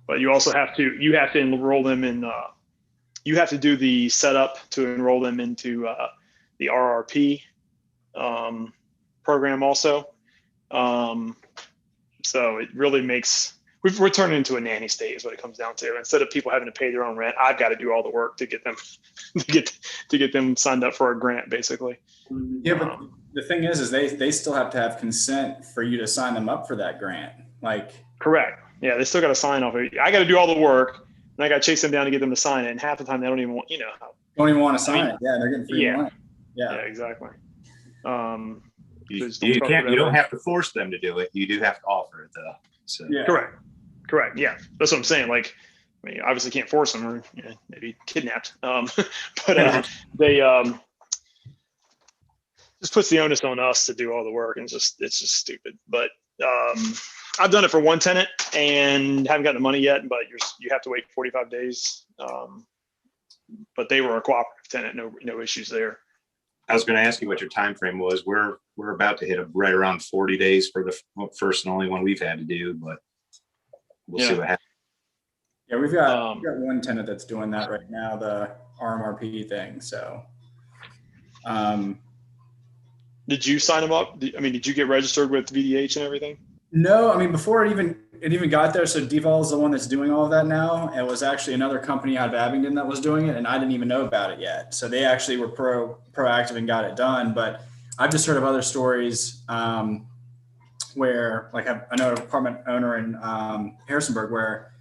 but you also have to enroll them in. You have to do the setup to enroll them into the RRP program also. So it really makes, we're turning into a nanny state is what it comes down to. Instead of people having to pay their own rent, I've got to do all the work to get them to get them signed up for a grant, basically. Yeah, but the thing is they still have to have consent for you to sign them up for that grant. Like, correct. Yeah, they still got to sign off. I got to do all the work, and I got to chase them down to get them to sign it. And half the time they don't even want, don't even want to sign it. Yeah, they're getting free money. Yeah, exactly. You don't have to force them to do it. You do have to offer it though. So yeah. Correct. Yeah, that's what I'm saying. Like, I mean, you obviously can't force them, or maybe kidnapped. But they just puts the onus on us to do all the work, and it's just stupid. But I've done it for one tenant and haven't gotten the money yet. But you have to wait 45 days. But they were a cooperative tenant, no issues there. I was going to ask you what your time frame was. We're about to hit right around 40 days for the first and only one we've had to do, but we'll see what happens. Yeah, we've got one tenant that's doing that right now, the RMRP thing. So, did you sign them up? Did you get registered with VDH and everything? No, I mean, before it even got there. So Deval is the one that's doing all of that now. It was actually another company out of Abingdon that was doing it, and I didn't even know about it yet. So they actually were proactive and got it done. But I've just heard of other stories where, like, I know an apartment owner in Harrisonburg where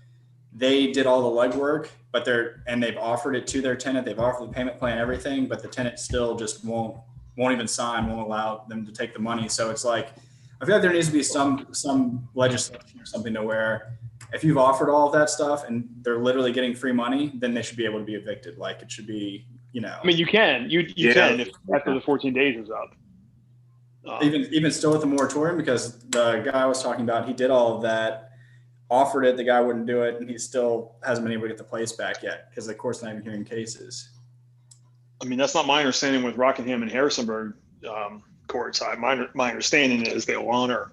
they did all the legwork, but they've offered it to their tenant. They've offered the payment plan, everything, but the tenant still just won't even sign, won't allow them to take the money. So it's like, I feel like there needs to be some legislation or something to where if you've offered all of that stuff and they're literally getting free money, then they should be able to be evicted. Like, it should be, I mean, you can if after the 14 days is up. Even still with the moratorium, because the guy I was talking about, he did all of that, offered it, the guy wouldn't do it, and he still hasn't been able to get the place back yet because, of course, not even hearing cases. I mean, that's not my understanding with Rockingham and Harrisonburg courts. My understanding is they'll honor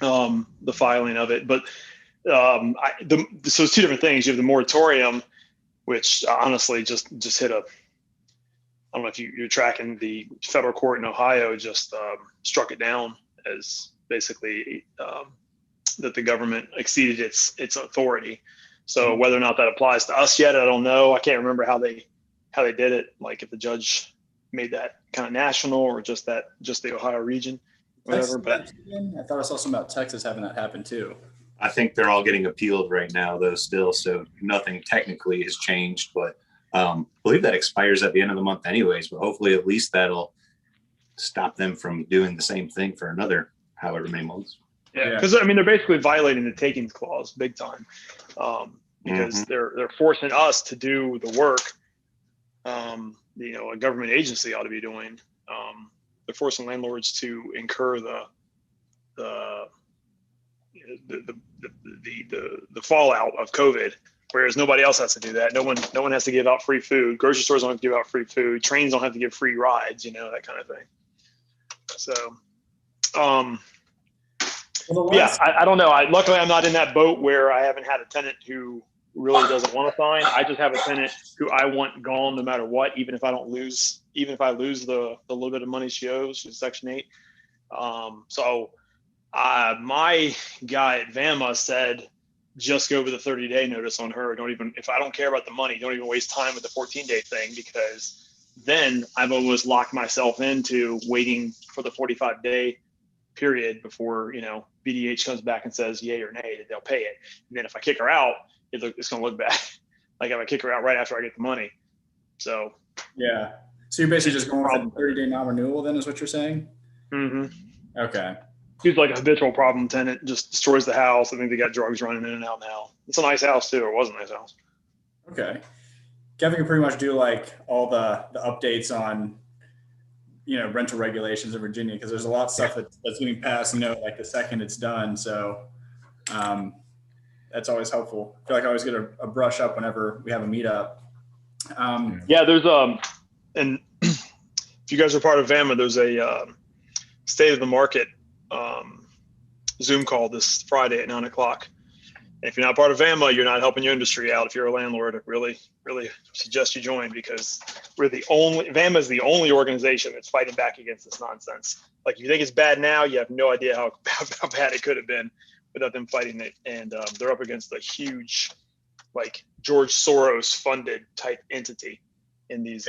the filing of it, but so it's two different things. You have the moratorium, which honestly just hit I don't know if you're tracking, the federal court in Ohio just struck it down as basically that the government exceeded its authority. So whether or not that applies to us yet, I don't know. I can't remember how they did it. Like, if the judge made that kind of national or just the Ohio region, whatever. But I thought I saw something about Texas having that happen too. I think they're all getting appealed right now, though, still. So nothing technically has changed, but I believe that expires at the end of the month anyways, but hopefully at least that'll stop them from doing the same thing for another however many months. Yeah, because I mean, they're basically violating the takings clause big time, because they're forcing us to do the work a government agency ought to be doing. They're forcing landlords to incur the fallout of COVID, whereas nobody else has to do that. No one has to give out free food. Grocery stores don't have to give out free food. Trains don't have to give free rides. That kind of thing. So, I don't know. Luckily, I'm not in that boat where I haven't had a tenant who really doesn't want to sign. I just have a tenant who I want gone no matter what, even if I lose the little bit of money she owes, she's Section 8. So my guy at VAMA said, just go with the 30-day notice on her. If I don't care about the money, don't even waste time with the 14-day thing, because then I've almost locked myself into waiting for the 45-day period before, BDH comes back and says yay or nay that they'll pay it. And then if I kick her out, it's going to look bad. Like, if I kick her out right after I get the money. So, yeah. So you're basically just going with a 30-day non-renewal then, is what you're saying? Mm-hmm. Okay. He's like a habitual problem tenant, just destroys the house. I think they got drugs running in and out now. It's a nice house too. It was a nice house. Okay. Kevin can pretty much do like all the updates on, rental regulations in Virginia, because there's a lot of stuff that's getting passed, like the second it's done. So that's always helpful. I feel like I always get a brush up whenever we have a meetup. There's and if you guys are part of VAMA, there's a state of the market Zoom call this Friday at 9:00. If you're not part of VAMA, you're not helping your industry out. If you're a landlord, I really suggest you join, because VAMA is the only organization that's fighting back against this nonsense. Like, you think it's bad now, you have no idea how bad it could have been without them fighting it. And they're up against a huge, like, George Soros funded type entity in these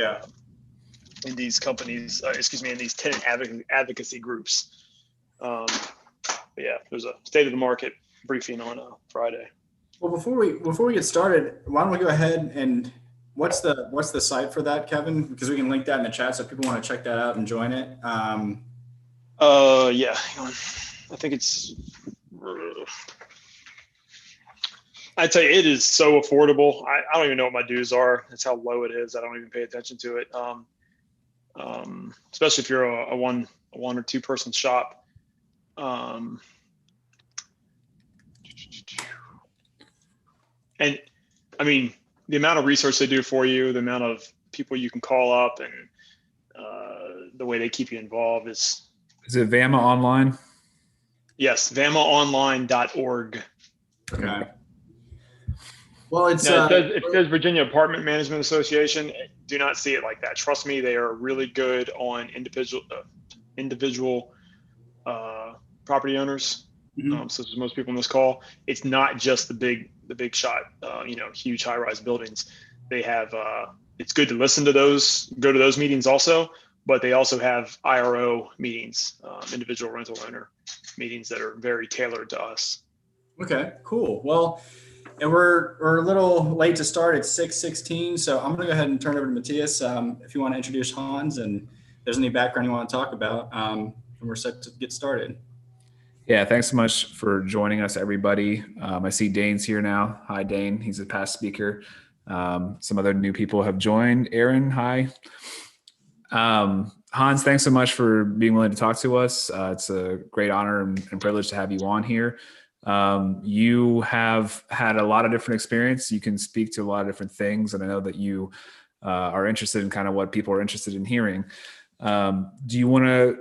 companies, in these tenant advocacy groups. Yeah, there's a state of the market briefing on Friday. Well, before we get started, why don't we go ahead and what's the site for that, Kevin? Because we can link that in the chat so people want to check that out and join it. Yeah, hang on. I think it's. I'd tell you, it is so affordable. I don't even know what my dues are. That's how low it is. I don't even pay attention to it. Especially if you're a one or two person shop. And I mean, the amount of research they do for you, the amount of people you can call up, and the way they keep you involved is it VAMA Online? Yes, vamaonline.org. Okay. Well, it says Virginia Apartment Management Association. Do not see it like that. Trust me, they are really good on individual property owners, such as most people in this call. It's not just the big shot, huge high-rise buildings. They have. It's good to listen to those, go to those meetings also, but they also have IRO meetings, individual rental owner meetings that are very tailored to us. Okay, cool. Well, and we're a little late to start. It's 6:16, so I'm going to go ahead and turn it over to Matthias. If you want to introduce Hans and if there's any background you want to talk about, and we're set to get started. Yeah, thanks so much for joining us, everybody. I see Dane's here now. Hi, Dane. He's a past speaker. Some other new people have joined. Aaron, hi. Hans, thanks so much for being willing to talk to us. It's a great honor and privilege to have you on here. You have had a lot of different experience. You can speak to a lot of different things, and I know that you are interested in kind of what people are interested in hearing. Do you want to,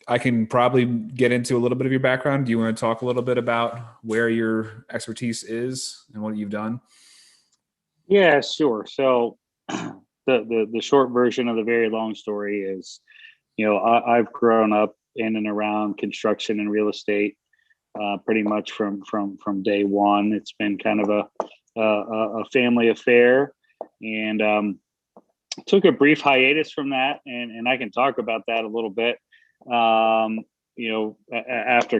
I can probably get into a little bit of your background. Do you want to talk a little bit about where your expertise is and what you've done? Yeah, sure. So the short version of the very long story is, I've grown up in and around construction and real estate pretty much from day one. It's been kind of a family affair, and took a brief hiatus from that, and I can talk about that a little bit. After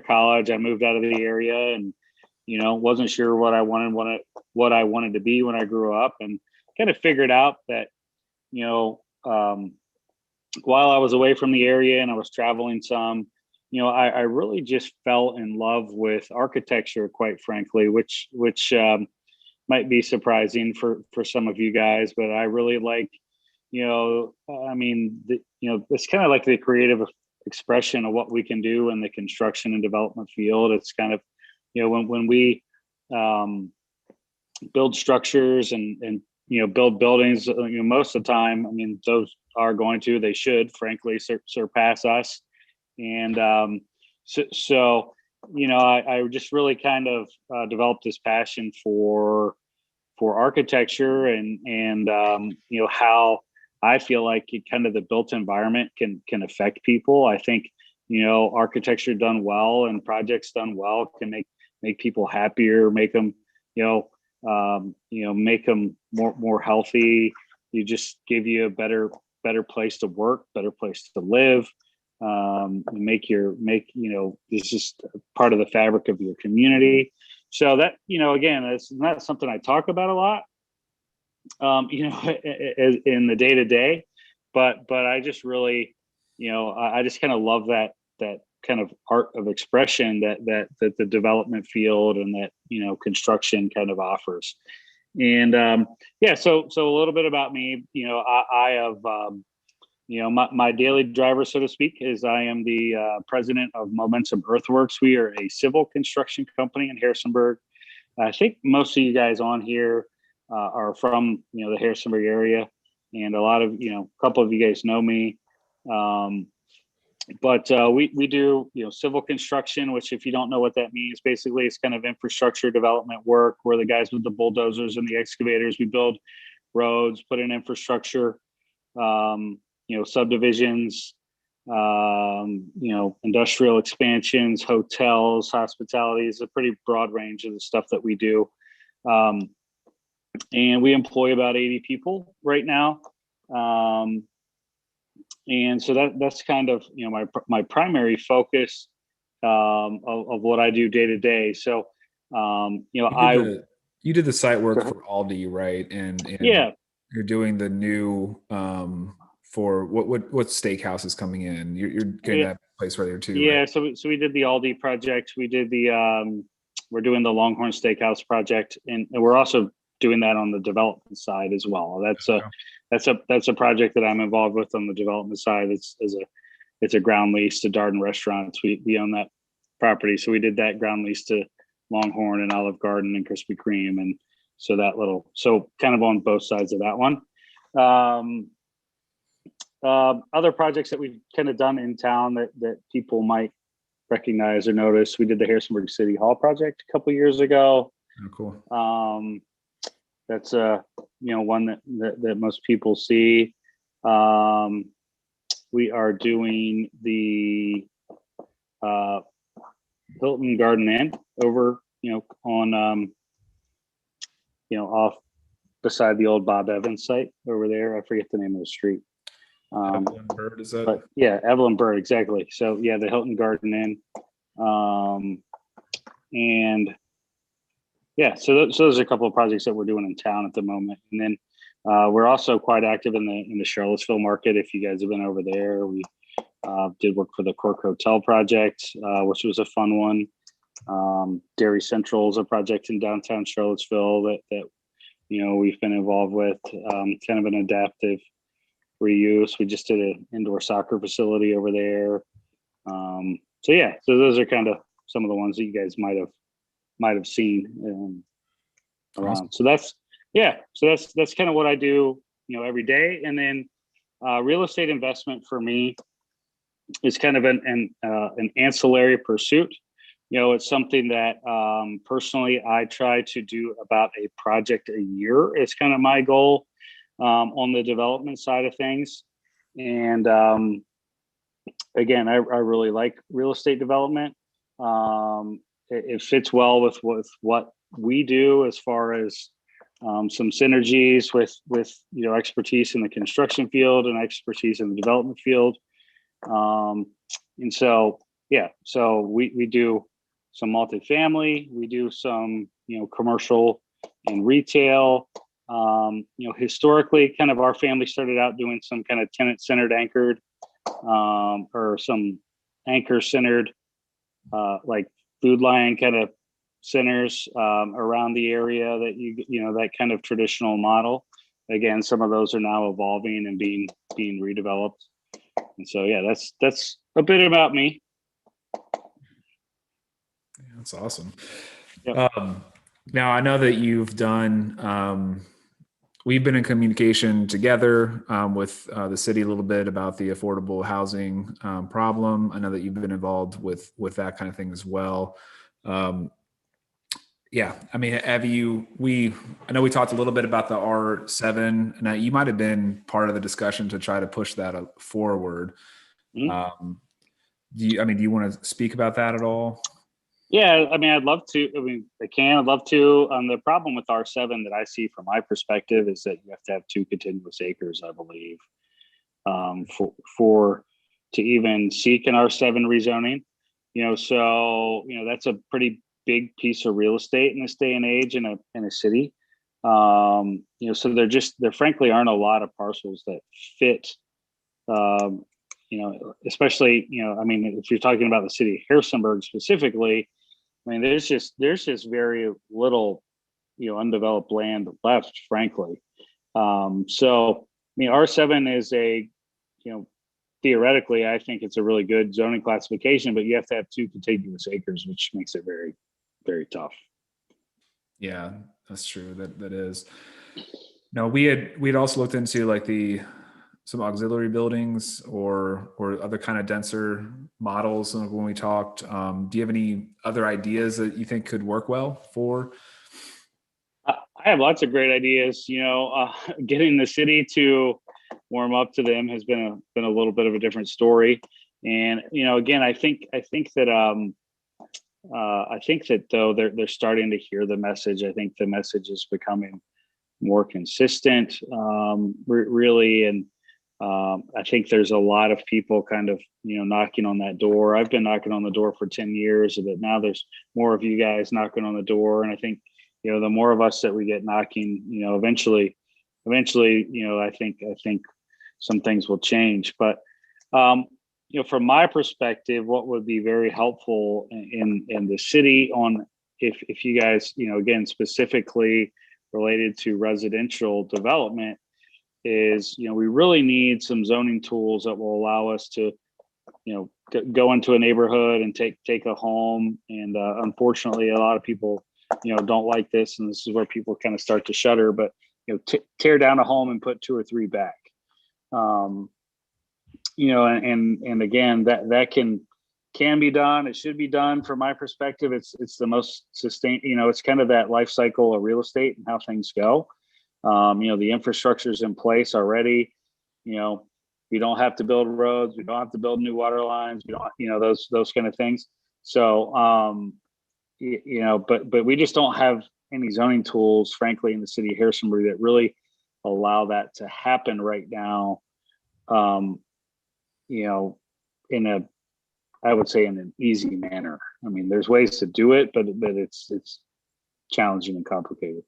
college, I moved out of the area, and wasn't sure what I wanted to be when I grew up, and kind of figured out that while I was away from the area and I was traveling some, I really just fell in love with architecture, quite frankly, which might be surprising for some of you guys, but I really like, it's kind of like the creative expression of what we can do in the construction and development field. It's kind of, when we build structures and build buildings, most of the time, those they should frankly surpass us. And I just really kind of developed this passion for architecture and how I feel like kind of the built environment can affect people. I think, architecture done well and projects done well can make people happier, make them, make them more healthy. You just give you a better place to work, better place to live. It's just part of the fabric of your community. So that, again, it's not something I talk about a lot, in the day to day, but I just really, I just kind of love that kind of art of expression that the development field and that, construction kind of offers. And so a little bit about me, I have, my daily driver, so to speak, is I am the president of Momentum Earthworks. We are a civil construction company in Harrisonburg. I think most of you guys on here are from, the Harrisonburg area, and a lot of, a couple of you guys know me. but we do, civil construction, which if you don't know what that means, basically it's kind of infrastructure development work where the guys with the bulldozers and the excavators, we build roads, put in infrastructure, subdivisions, industrial expansions, hotels, hospitality. Is a pretty broad range of the stuff that we do. And we employ about 80 people right now. And so that's kind of, my primary focus of what I do day to day. So, you did the site work for Aldi, right? And yeah, you're doing the new for what steakhouse is coming in. You're getting that place right there too. Yeah, right? so we did the Aldi project. We did we're doing the Longhorn Steakhouse project, and we're also doing that on the development side as well. That's a project that I'm involved with on the development side. It's a ground lease to Darden Restaurants. We own that property, so we did that ground lease to Longhorn and Olive Garden and Krispy Kreme, and so kind of on both sides of that one. Other projects that we've kind of done in town that people might recognize or notice. We did the Harrisonburg City Hall project a couple years ago. Oh, cool. That's one that most people see. We are doing the Hilton Garden Inn over, on off beside the old Bob Evans site over there. I forget the name of the street. Evelyn Bird, is that? But yeah, Evelyn Bird, exactly. So yeah, the Hilton Garden Inn. And yeah, so those are a couple of projects that we're doing in town at the moment. And then we're also quite active in the Charlottesville market. If you guys have been over there, we did work for the Cork Hotel project, which was a fun one. Dairy Central is a project in downtown Charlottesville that we've been involved with, kind of an adaptive reuse. We just did an indoor soccer facility over there. So those are kind of some of the ones that you guys might have seen around. Awesome. So that's kind of what I do, every day. And then real estate investment for me is kind of an ancillary pursuit. It's something that personally I try to do about a project a year. It's kind of my goal on the development side of things. And again, I really like real estate development. It fits well with what we do as far as some synergies with expertise in the construction field and expertise in the development field. And so we do some multifamily, we do some commercial and retail. Historically, kind of our family started out doing some kind of tenant-centered anchored or some anchor-centered like Food Lion kind of centers around the area that that kind of traditional model. Again, some of those are now evolving and being redeveloped. And so that's a bit about me. Yeah, that's awesome. Yep. Now I know that you've done. We've been in communication together with the city a little bit about the affordable housing problem. I know that you've been involved with that kind of thing as well. Yeah, I mean, I know we talked a little bit about the R7. Now you might have been part of the discussion to try to push that forward. Mm-hmm. Do you want to speak about that at all? Yeah, I mean, I'd love to. I'd love to. The problem with R7 that I see from my perspective is that you have to have 2 contiguous acres, I believe, for to even seek an R7 rezoning. So that's a pretty big piece of real estate in this day and age in a city. So there frankly aren't a lot of parcels that fit. Especially if you're talking about the city of Harrisonburg specifically. I mean, there's just very little, undeveloped land left, frankly. So, R7 is theoretically, I think it's a really good zoning classification, but you have to have 2 contiguous acres, which makes it very, very tough. Yeah, that's true. That is. No, we had also looked into like the some auxiliary buildings or other kind of denser models when we talked. Do you have any other ideas that you think could work well for? I have lots of great ideas. Getting the city to warm up to them has been a little bit of a different story. And again, I think that though they're starting to hear the message. I think the message is becoming more consistent, really. And I think there's a lot of people kind of, knocking on that door. I've been knocking on the door for 10 years, but now there's more of you guys knocking on the door. And I think, the more of us that we get knocking, eventually, I think some things will change. But, from my perspective, what would be very helpful in the city if you guys, again, specifically related to residential development is, we really need some zoning tools that will allow us to, go into a neighborhood and take a home. And unfortunately, a lot of people, don't like this. And this is where people kind of start to shudder, but, tear down a home and put 2 or 3 back. And again, that can be done. It should be done. From my perspective, it's the most sustained, it's kind of that life cycle of real estate and how things go. The infrastructure is in place already. We don't have to build roads. We don't have to build new water lines. We don't, those kind of things. So, but we just don't have any zoning tools, frankly, in the city of Harrisonburg that really allow that to happen right now. I would say in an easy manner. I mean, there's ways to do it, but it's challenging and complicated.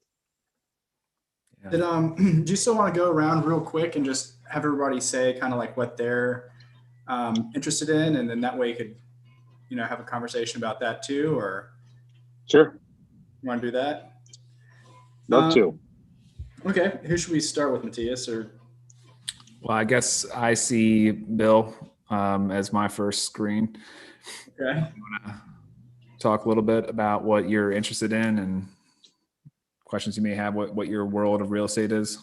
Yeah. Do you still want to go around real quick and just have everybody say kind of like what they're interested in, and then that way you could, have a conversation about that too, or? Sure. You want to do that? Love to. Okay. Who should we start with, Matthias? Or? Well, I guess I see Bill as my first screen. Okay. You want to talk a little bit about what you're interested in and questions you may have, what your world of real estate is?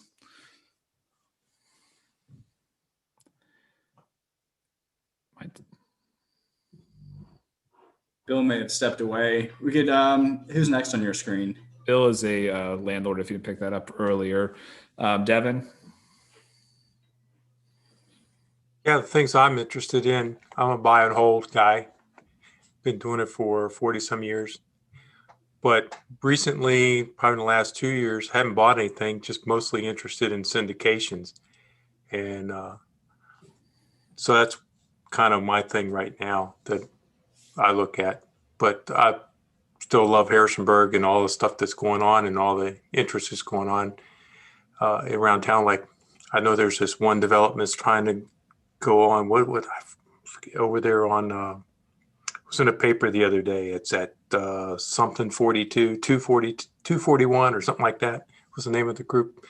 Bill may have stepped away. We could, who's next on your screen? Bill is a landlord, if you picked that up earlier. Devin? Yeah, the things I'm interested in, I'm a buy and hold guy. Been doing it for 40 some years. But recently, probably in the last 2 years, haven't bought anything, just mostly interested in syndications. And so that's kind of my thing right now that I look at. But I still love Harrisonburg and all the stuff that's going on and all the interest that's going on around town. Like, I know there's this one development that's trying to go on, what I forget, over there on, it was in a paper the other day. It's at something 42, 241 or something like that was the name of the group.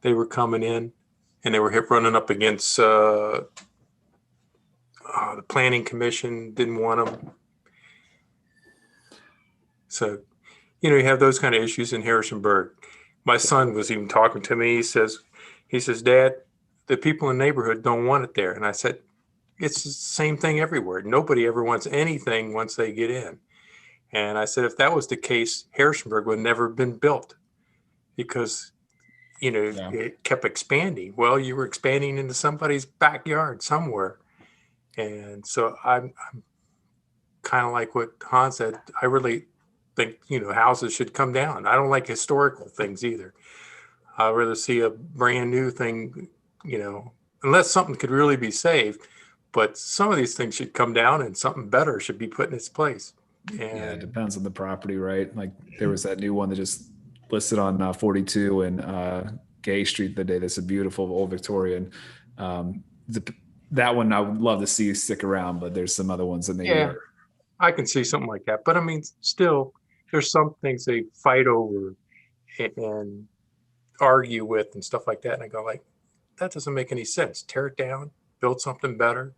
They were coming in and they were running up against the planning commission, didn't want them. So, you have those kind of issues in Harrisonburg. My son was even talking to me. He says, Dad, the people in the neighborhood don't want it there. And I said, it's the same thing everywhere. Nobody ever wants anything once they get in. And I said, if that was the case, Harrisonburg would never have been built because, it kept expanding. Well, you were expanding into somebody's backyard somewhere. And so I'm kind of like what Hans said. I really think, houses should come down. I don't like historical things either. I'd rather see a brand new thing, unless something could really be saved. But some of these things should come down and something better should be put in its place. And yeah, it depends on the property, right? Like there was that new one that just listed on 42 and Gay Street the day. That's a beautiful old Victorian. That one I would love to see stick around, but there's some other ones that maybe are. I can see something like that. But I mean, still, there's some things they fight over and argue with and stuff like that. And I go like, that doesn't make any sense. Tear it down, build something better,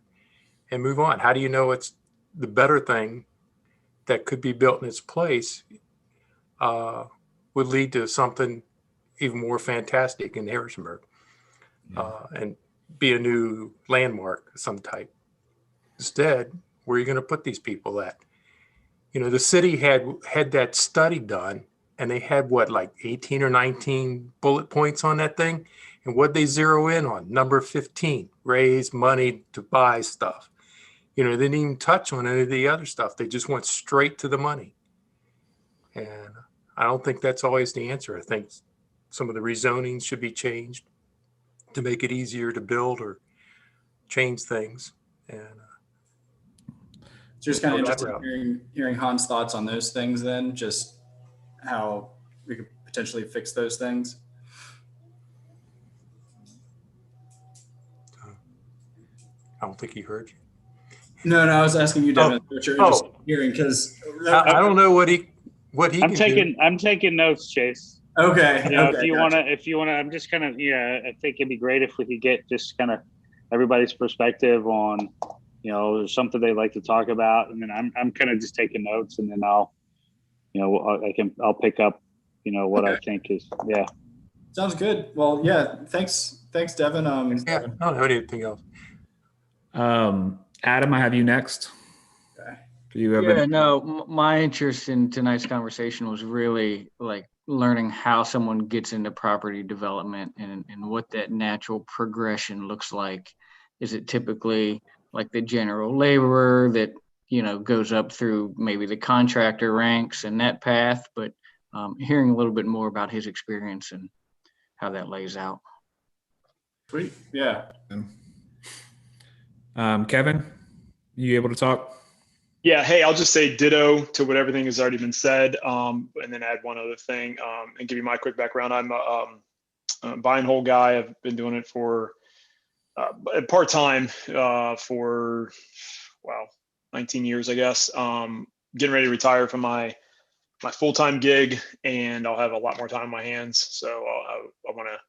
and move on. How do you know it's the better thing that could be built in its place would lead to something even more fantastic in Harrisonburg? Yeah. And be a new landmark of some type. Instead, where are you going to put these people at? You know, the city had that study done, and they had what, like 18 or 19 bullet points on that thing. And what they zero in on? Number 15, raise money to buy stuff. You know, they didn't even touch on any of the other stuff. They just went straight to the money. And I don't think that's always the answer. I think some of the rezonings should be changed to make it easier to build or change things. And So just kind of Go that interested route. in hearing Hans' thoughts on those things then, just how we could potentially fix those things. I don't think he heard you. No, I was asking you, Devin, what you're interested in hearing, because I don't know what he I'm can do. taking notes, Chase. okay. You know, okay, if you gotcha. wanna, I'm just kind of, yeah, I think it'd be great if we could get just kind of everybody's perspective on, you know, there's something they like to talk about, and then I'm kind of just taking notes, and then I'll, you know, I'll pick up, you know, what I think is, yeah. Sounds good. Well, yeah, thanks, Devin. Yeah, I don't have anything else. Adam, I have you next. Okay. Do you have Yeah, any? no, my interest in tonight's conversation was really like learning how someone gets into property development and what that natural progression looks like. Is it typically like the general laborer that, you know, goes up through maybe the contractor ranks and that path, but hearing a little bit more about his experience and how that lays out. Sweet. Yeah. Kevin, you able to talk? Yeah. Hey, I'll just say ditto to what everything has already been said. And then add one other thing and give you my quick background. I'm a buy and hold guy. I've been doing it for part-time for, 19 years, I guess. Getting ready to retire from my full-time gig, and I'll have a lot more time on my hands. So I want to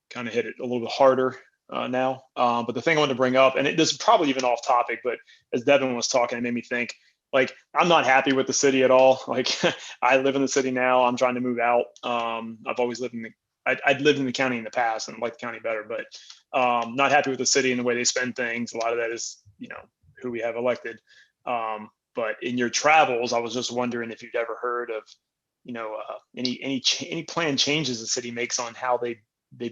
kind of hit it a little bit harder now. But the thing I wanted to bring up, and this is probably even off topic, but as Devin was talking, it made me think, like, I'm not happy with the city at all. Like, I live in the city now. I'm trying to move out. I've always lived in I'd lived in the county in the past and like the county better, but not happy with the city and the way they spend things. A lot of that is, you know, who we have elected. But in your travels, I was just wondering if you'd ever heard of, you know, any planned changes the city makes on how they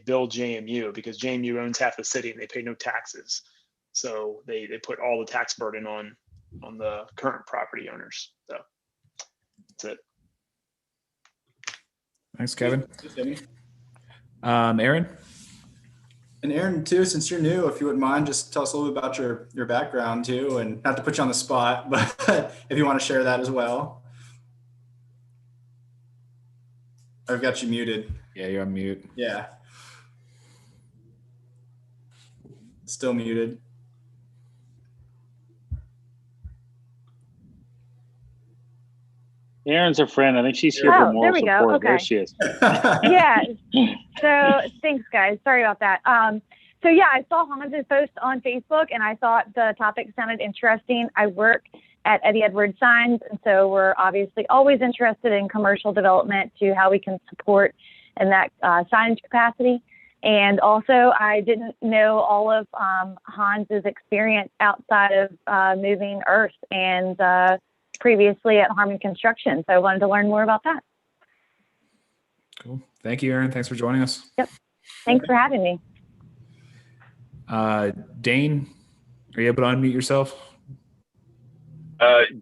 build JMU, because JMU owns half the city and they pay no taxes. So they put all the tax burden on the current property owners. So that's it. Thanks, Kevin. Aaron? And Aaron, too, since you're new, if you wouldn't mind, just tell us a little bit about your background too, and not to put you on the spot, but if you want to share that as well. I've got you muted. Yeah, you're on mute. Yeah. Still muted. Aaron's a friend. I think she's here for moral there we go. support. Okay. There she is. Yeah. So thanks, guys. Sorry about that. So yeah, I saw Hans's post on Facebook and I thought the topic sounded interesting. I work at Eddie Edwards Signs, and so we're obviously always interested in commercial development to how we can support in that signage capacity. And also, I didn't know all of Hans's experience outside of moving earth and previously at Harman Construction. So I wanted to learn more about that. Cool. Thank you, Aaron. Thanks for joining us. Yep. Thanks for having me. Dane, are you able to unmute yourself?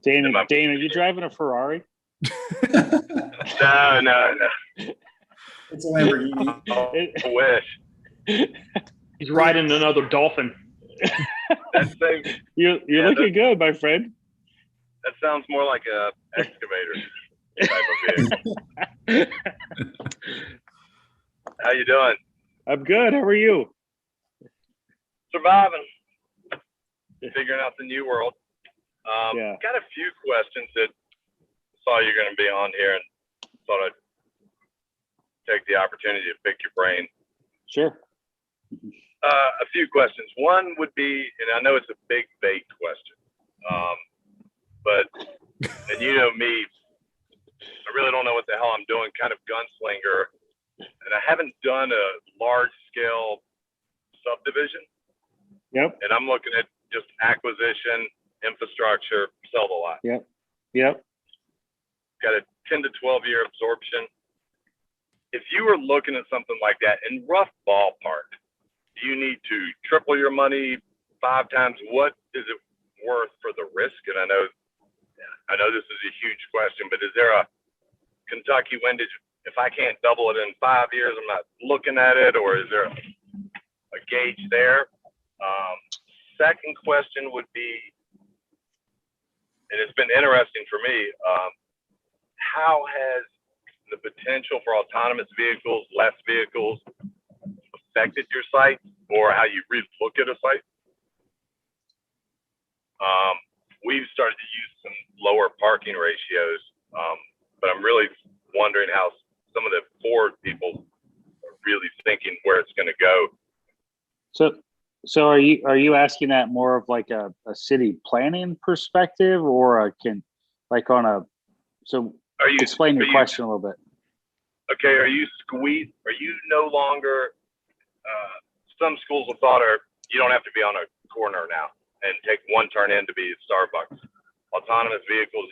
Dane, are you driving a Ferrari? No. It's a Lamborghini. I wish. He's riding another dolphin. That thing, You're looking good, my friend. that sounds more like a excavator type of vehicle. How you doing? I'm good. How are you? Surviving. Figuring out the new world. Yeah. Got a few questions that saw you're going to be on here and thought I'd take the opportunity to pick your brain. Sure. A few questions. One would be, and I know it's a big baked question, but, and you know me, I really don't know what the hell I'm doing, kind of gunslinger, and I haven't done a large scale subdivision Yep. And I'm looking at just acquisition, infrastructure, sell the lot. Yep. Got a 10 to 12 year absorption. If you were looking at something like that in rough ballpark, do you need to triple your money 5 times? What is it worth for the risk? And I know this is a huge question, but is there a Kentucky windage? If I can't double it in 5 years, I'm not looking at it, or is there a gauge there? Second question would be, and it's been interesting for me, how has the potential for autonomous vehicles, less vehicles, affected your site, or how you look at a site? We've started to use some lower parking ratios, but I'm really wondering how some of the Ford people are really thinking where it's going to go. So are you asking that more of like a city planning perspective, or explain your question a little bit. Okay, are you no longer, some schools of thought are, you don't have to be on a corner now and take one turn in to be at Starbucks. Autonomous vehicles,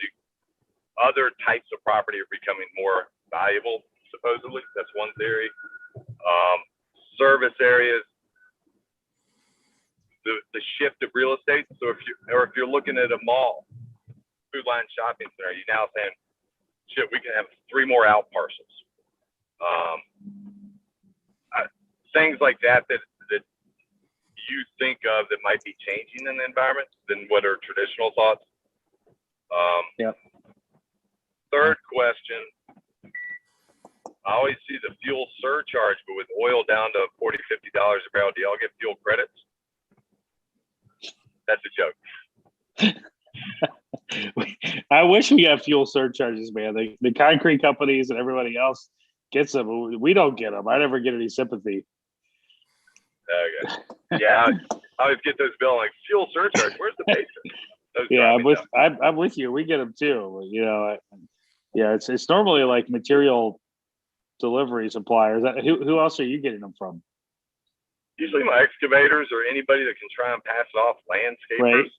other types of property are becoming more valuable, supposedly. That's one theory. Service areas, the shift of real estate. So if you're looking at a mall, Food Line Shopping Center, you're now saying, shit, we can have 3 more out parcels. Things like that you think of that might be changing in the environment than what are traditional thoughts. Yep. Third question, I always see the fuel surcharge, but with oil down to $40, $50 a barrel, do y'all get fuel credits? That's a joke. I wish we had fuel surcharges, man. The concrete companies and everybody else gets them. We don't get them. I never get any sympathy. Okay. Yeah, I always get those bills like fuel surcharge. Where's the basis? Yeah, I'm with you. We get them too. It's normally like material delivery suppliers. Who else are you getting them from? Usually my excavators or anybody that can try and pass it off, landscapers. Right.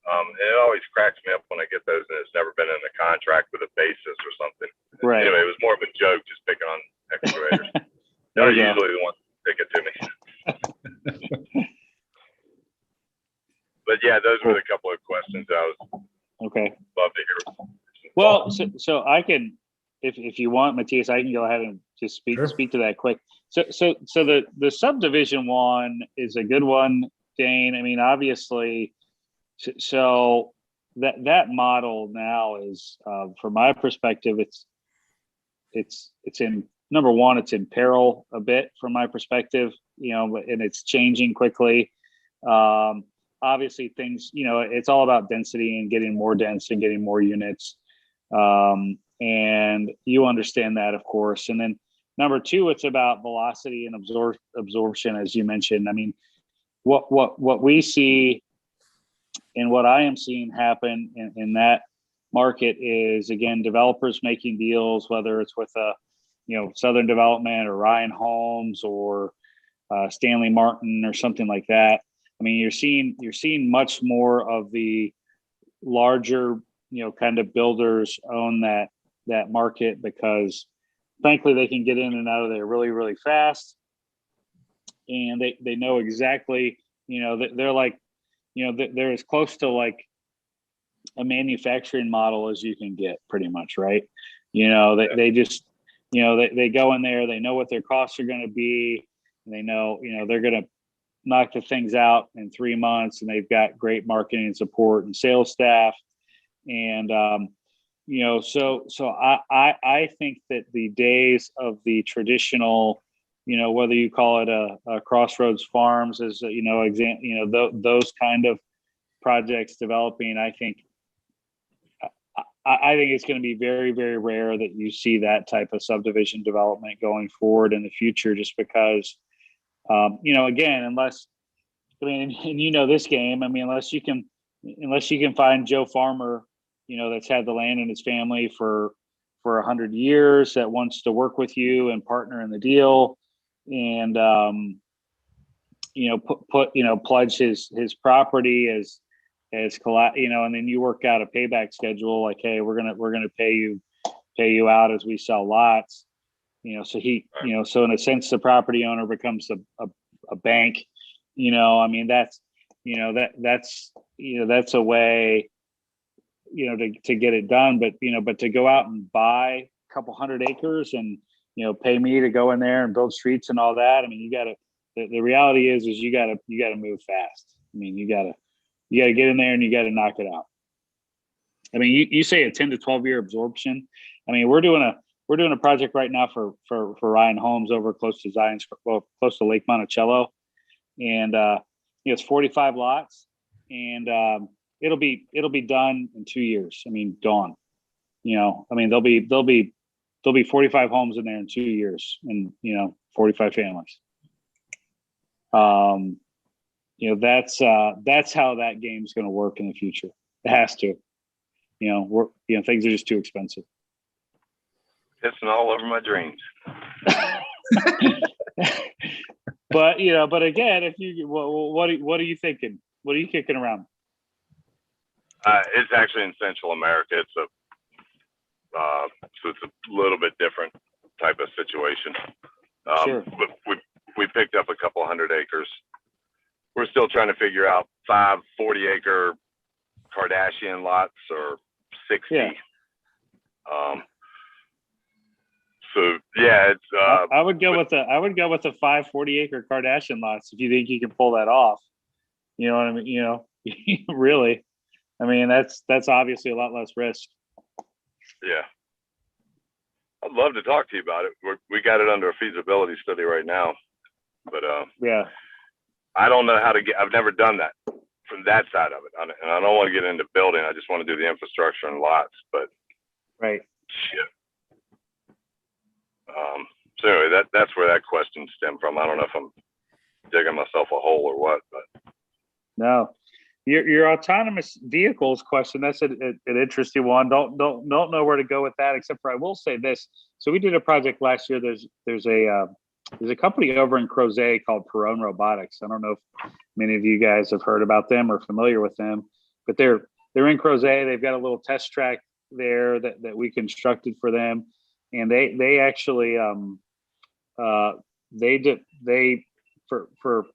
And it always cracks me up when I get those, and it's never been in a contract with a basis or something. Right. Anyway, it was more of a joke, just picking on excavators. They're usually the ones that pick it to me. But yeah, those were the couple of questions I was love to hear. Well, so I can, if you want, Matthias, I can go ahead and just speak to that quick. So the subdivision one is a good one, Dane. I mean, obviously, so that model now is, from my perspective, it's in, number one, it's in peril a bit from my perspective, and it's changing quickly. Obviously things, it's all about density and getting more dense and getting more units. And you understand that, of course. And then number two, it's about velocity and absorption, as you mentioned. I mean, what we see and what I am seeing happen in that market is, again, developers making deals, whether it's with Southern Development or Ryan Homes or Stanley Martin or something like that. I mean, you're seeing much more of the larger, kind of builders own that market because, frankly, they can get in and out of there really, really fast, and they know exactly, they're like, they're as close to like a manufacturing model as you can get, pretty much, right? They just, they go in there, they know what their costs are going to be, and they know, they're going to knock the things out in 3 months, and they've got great marketing and support and sales staff. And, so I think that the days of the traditional, whether you call it a Crossroads Farms as, those kind of projects developing, I think it's going to be very, very rare that you see that type of subdivision development going forward in the future, just because, again, unless, and this game, unless you can find Joe Farmer, that's had the land in his family for 100 years, that wants to work with you and partner in the deal. And, pledge his property as and then you work out a payback schedule, like, hey, we're gonna pay you out as we sell lots. So so in a sense, the property owner becomes a bank. I mean, that's that's a way, to get it done. But to go out and buy a couple 100 acres and, pay me to go in there and build streets and all that. I mean, the reality is you gotta move fast. I mean, you gotta get in there and you gotta knock it out. I mean, you say a 10 to 12 year absorption. I mean, we're doing a project right now for Ryan Holmes over close to close to Lake Monticello, and it's 45 lots, and it'll be done in 2 years. I mean, gone. I mean, there'll be 45 homes in there in 2 years, and 45 families. That's how that game's going to work in the future. It has to. Things are just too expensive. Pissing all over my dreams. But again, if what are you thinking? What are you kicking around? It's actually in Central America. So it's a little bit different type of situation. Sure. But we picked up a couple 100 acres. We're still trying to figure out 5 40-acre Kardashian lots or 60. Yeah. So yeah, it's. I would go with the 5 40-acre Kardashian lots if you think you can pull that off. You know what I mean? Really. I mean, that's obviously a lot less risk. Yeah. I'd love to talk to you about it. We got it under a feasibility study right now, but yeah, I don't know how to I've never done that from that side of it, and I don't want to get into building. I just want to do the infrastructure and lots. But right. Shit. So anyway, that's where that question stemmed from. I don't know if I'm digging myself a hole or what, but no. Your autonomous vehicles question, that's an interesting one. Don't know where to go with that, except for I will say this. So we did a project last year. There's a company over in Crozet called Perrone Robotics. I don't know if many of you guys have heard about them or familiar with them, but they're in Crozet. They've got a little test track there that we constructed for them, and they actually for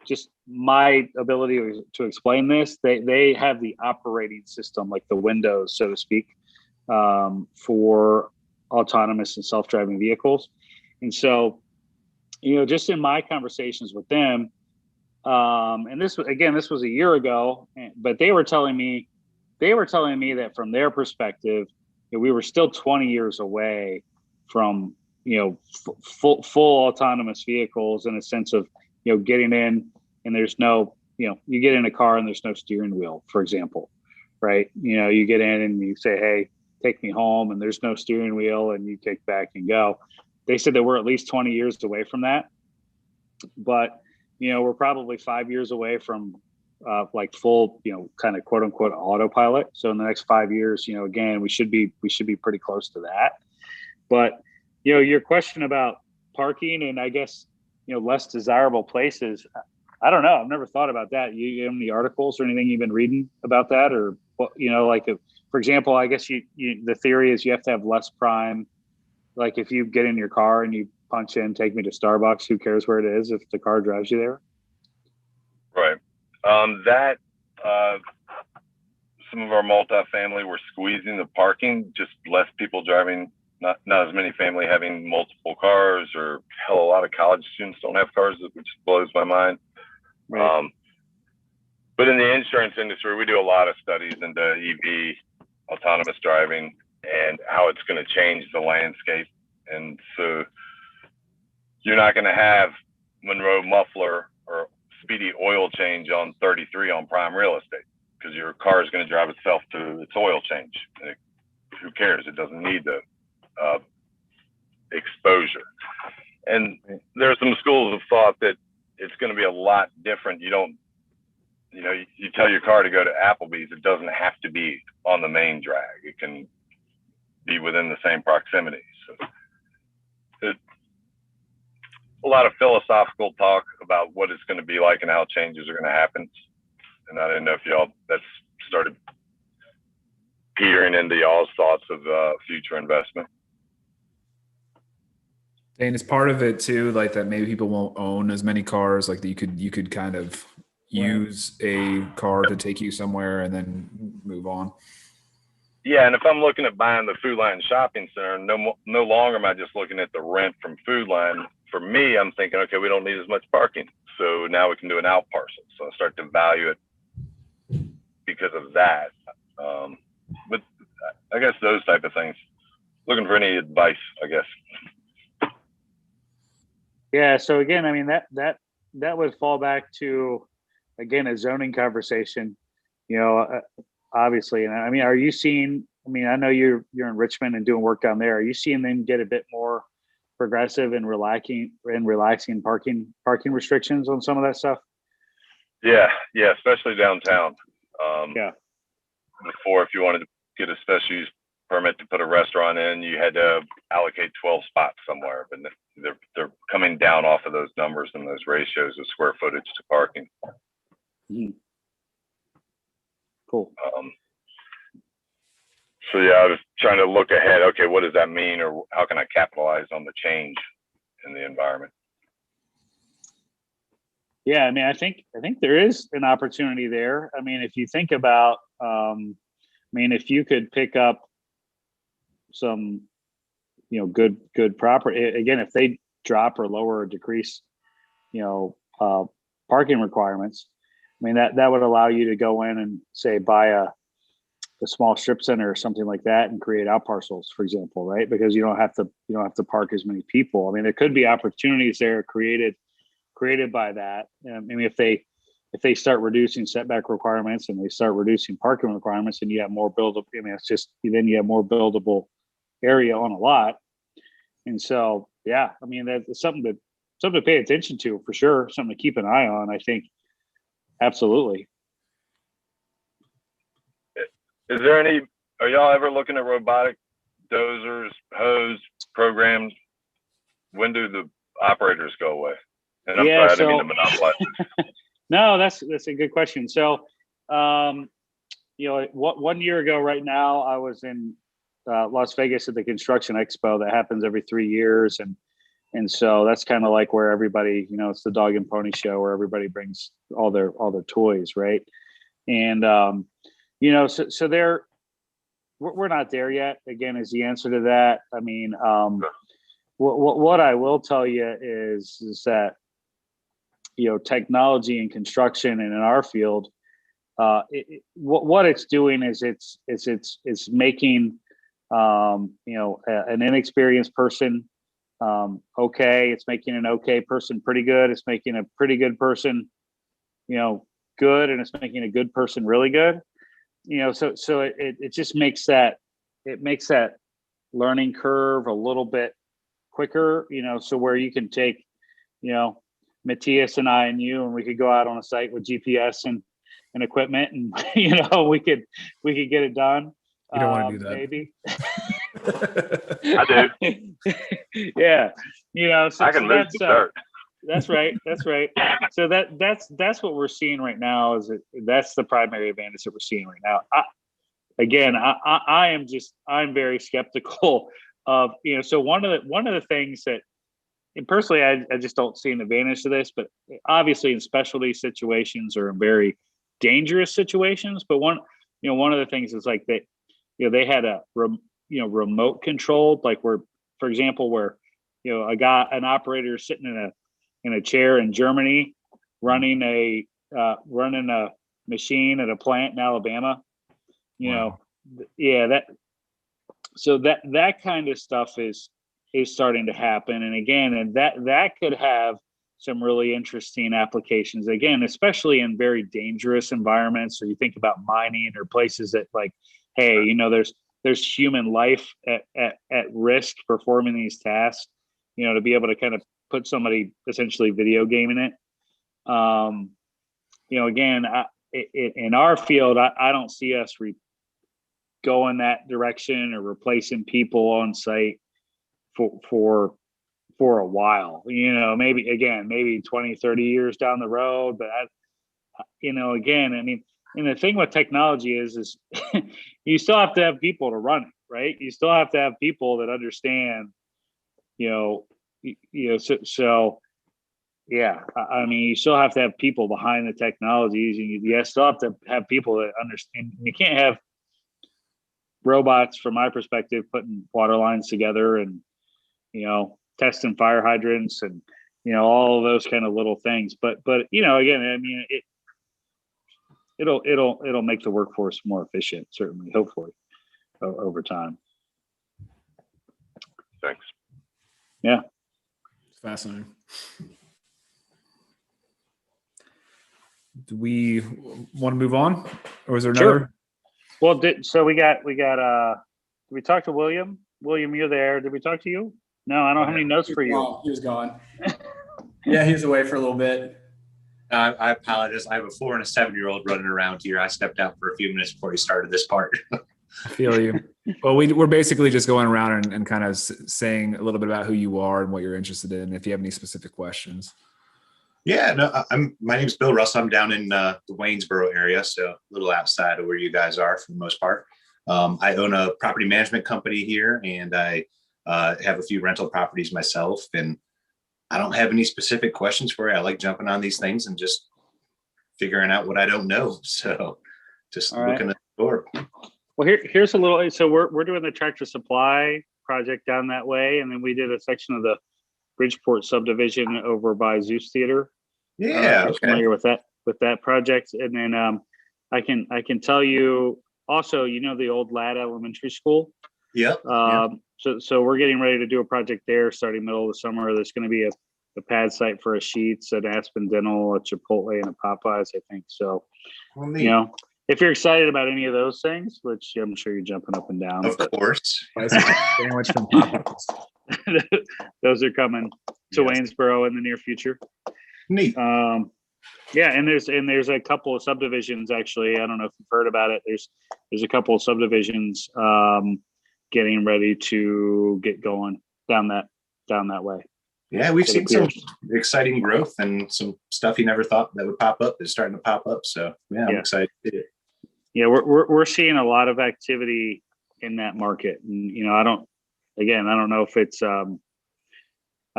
just my ability to explain this, they have the operating system, like the Windows, so to speak, for autonomous and self-driving vehicles. And so, just in my conversations with them, and this was a year ago, but they were telling me that from their perspective, we were still 20 years away from, full autonomous vehicles, in a sense of, getting in and there's no, you get in a car and there's no steering wheel, for example, right? You get in and you say, hey, take me home, and there's no steering wheel, and you kick back and go. They said that we're at least 20 years away from that, but, we're probably 5 years away from like full, kind of quote unquote autopilot. So in the next 5 years, again, we should be pretty close to that. But, your question about parking and I guess, less desirable places, I don't know. I've never thought about that. You have any articles or anything you've been reading about that, or for example, I guess the theory is you have to have less prime. Like if you get in your car and you punch in, take me to Starbucks, who cares where it is if the car drives you there? Right. Some of our multifamily, we're squeezing the parking, just less people driving, not as many family having multiple cars, or hell, a lot of college students don't have cars, which blows my mind. Right. But in the insurance industry, we do a lot of studies into EV, autonomous driving, and how it's going to change the landscape. And so you're not going to have Monroe Muffler or speedy oil change on 33 on prime real estate, because your car is going to drive itself to its oil change. And who cares? It doesn't need the exposure. And there are some schools of thought that it's going to be a lot different. You tell your car to go to Applebee's, it doesn't have to be on the main drag. It can be within the same proximity. So a lot of philosophical talk about what it's going to be like and how changes are going to happen. And I didn't know if y'all that's started peering into y'all's thoughts of future investment. And it's part of it too, like that maybe people won't own as many cars, like that you could kind of use a car to take you somewhere and then move on. Yeah, and if I'm looking at buying the Food Line Shopping Center, no longer am I just looking at the rent from Food Line. For me, I'm thinking, okay, we don't need as much parking, so now we can do an out parcel. So I start to value it because of that. But I guess those type of things. Looking for any advice, I guess. Yeah. So again, I mean that would fall back to, again, a zoning conversation. You know, obviously, and I mean, are you seeing? I mean, I know you're in Richmond and doing work down there. Are you seeing them get a bit more progressive and relaxing parking restrictions on some of that stuff? Yeah, especially downtown. Yeah. Before, if you wanted to get a special use permit to put a restaurant in, you had to allocate 12 spots somewhere, but they're coming down off of those numbers and those ratios of square footage to parking. Mm-hmm. Cool. So yeah, I was trying to look ahead. Okay, what does that mean, or how can I capitalize on the change in the environment? Yeah, I mean, I think there is an opportunity there. I mean, if you think about, I mean, if you could pick up some, you know, good property, again, if they drop or lower or decrease, you know, parking requirements, I mean, that would allow you to go in and say buy a small strip center or something like that and create out parcels, for example, right? Because you don't have to park as many people. I mean, there could be opportunities there created by that. I mean, if they start reducing setback requirements and they start reducing parking requirements, and you have more buildable. I mean, then you have more buildable area on a lot. And so, yeah, I mean, that's something to pay attention to for sure. Something to keep an eye on, I think. Absolutely. Are y'all ever looking at robotic dozers, hose programs? When do the operators go away? And I'm sorry, I didn't mean to monopolize this. No, that's a good question. So, you know, 1 year ago right now, I was in Las Vegas at the Construction Expo that happens every 3 years. And so that's kind of like where everybody, you know, it's the dog and pony show where everybody brings all their toys, right? And, you know, so we're not there yet, again, is the answer to that. I mean, what I will tell you is that, you know, technology in construction and in our field, what it's doing is it's making, you know, an inexperienced person okay. It's making an okay person pretty good. It's making a pretty good person, you know, good, and it's making a good person really good. You know, so it just makes that learning curve a little bit quicker. You know, so where you can take, you know, Matthias and I and you, and we could go out on a site with GPS and equipment, and you know, we could get it done. You don't want to do that, maybe. I do. Yeah, you know, so I can move the dirt. That's right. So that's what we're seeing right now. That's the primary advantage that we're seeing right now. I'm very skeptical of, you know. So one of the things that, and personally, I just don't see an advantage to this, but obviously in specialty situations or in very dangerous situations. But one of the things is like they, you know, they had a remote controlled, like where, for example, where, you know, an operator sitting in a chair in Germany running a machine at a plant in Alabama. You know, yeah, that kind of stuff is starting to happen. And again, and that could have some really interesting applications, again, especially in very dangerous environments. So you think about mining or places that, like, hey, you know, there's human life at risk performing these tasks, you know, to be able to kind of put somebody essentially video gaming it. You know, again, in our field, I don't see us going that direction or replacing people on site for for a while, maybe 20, 30 years down the road. But again, I mean, and the thing with technology is you still have to have people to run it, right? You still have to have people that understand, so yeah, I mean, you still have to have people behind the technologies, and you still have to have people that understand. You can't have robots, from my perspective, putting water lines together and, testing fire hydrants and, all of those kind of little things. But again, I mean, it'll make the workforce more efficient, certainly, hopefully, over time. Thanks. Yeah. It's fascinating. Do we want to move on, or is there another? Sure. Well, so we got. Did we talk to William? William, you're there. Did we talk to you? No, I don't have any notes for you. He was gone. Yeah, he was away for a little bit. I apologize. I have a 4 and a 7-year-old running around here. I stepped out for a few minutes before we started this part. I feel you. Well, we're basically just going around and kind of saying a little bit about who you are and what you're interested in, if you have any specific questions. Yeah, no, my name's Bill Russell. I'm down in the Waynesboro area, so a little outside of where you guys are for the most part. I own a property management company here, and I have a few rental properties myself, and I don't have any specific questions for you. I like jumping on these things and just figuring out what I don't know. So just looking at the door. Well, here's a little. So we're doing the Tractor Supply project down that way, and then we did a section of the Bridgeport subdivision over by Zeus Theater. Yeah, I'm familiar with that project. And then I can tell you also, the old Ladd Elementary School. Yep. So we're getting ready to do a project there starting middle of the summer. There's going to be a pad site for a Sheetz, an Aspen Dental, a Chipotle, and a Popeyes, I think. So, if you're excited about any of those things, which I'm sure you're jumping up and down. Of course. Sandwich from Popeyes. Those are coming to Waynesboro in the near future. Neat. Yeah, and there's a couple of subdivisions actually. I don't know if you've heard about it. There's a couple of subdivisions getting ready to get going down that way. Yeah, we've seen some exciting growth and some stuff you never thought that would pop up is starting to pop up. So I'm excited. Yeah, we're seeing a lot of activity in that market, and I don't know if it's I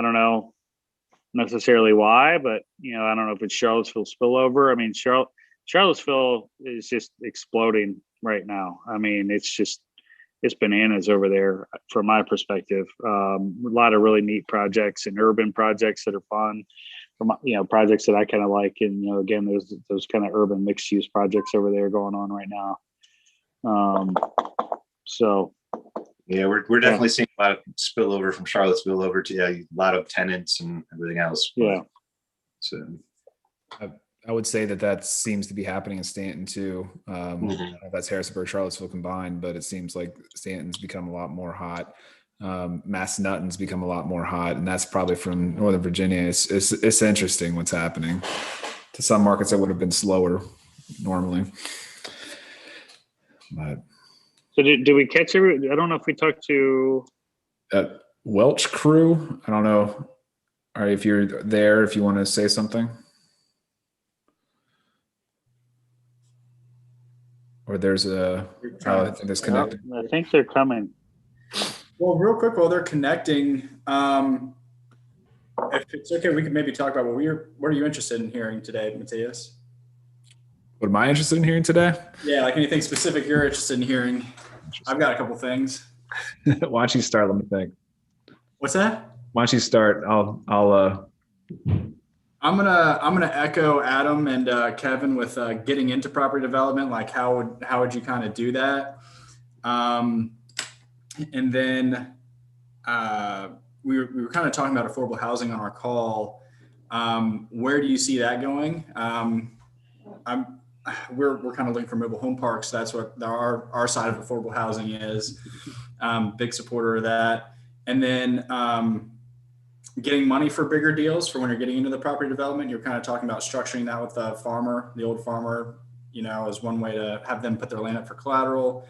don't know necessarily why, but I don't know if it's Charlottesville spillover. I mean, Charlottesville is just exploding right now. I mean, it's bananas over there from my perspective. A lot of really neat projects and urban projects that are fun. From projects that I kind of like, and again, those kind of urban mixed use projects over there going on right now. So. Yeah, we're definitely seeing a lot of spillover from Charlottesville over to a lot of tenants and everything else. Yeah. So I would say that seems to be happening in Stanton too. That's Harrisonburg, Charlottesville combined, but it seems like Stanton's become a lot more hot. Massanuttons become a lot more hot, and that's probably from Northern Virginia. It's interesting what's happening to some markets that would have been slower normally. But so did we catch every? I don't know if we talked to that Welch crew. I don't know. All right, if you're there, if you want to say something, or there's I think that's connected. I think they're coming. Well, real quick, while they're connecting, if it's okay, we could maybe talk about what are you interested in hearing today, Matthias? What am I interested in hearing today? Yeah, like anything specific you're interested in hearing. I've got a couple things. Why don't you start? Let me think. What's that? Why don't you start? I'll I'm gonna echo Adam and Kevin with getting into property development. Like how would you kind of do that? And then we were kind of talking about affordable housing on our call. Where do you see that going? We're kind of looking for mobile home parks. That's what our side of affordable housing is. Big supporter of that. And then getting money for bigger deals for when you're getting into the property development. You're kind of talking about structuring that with the old farmer, as one way to have them put their land up for collateral.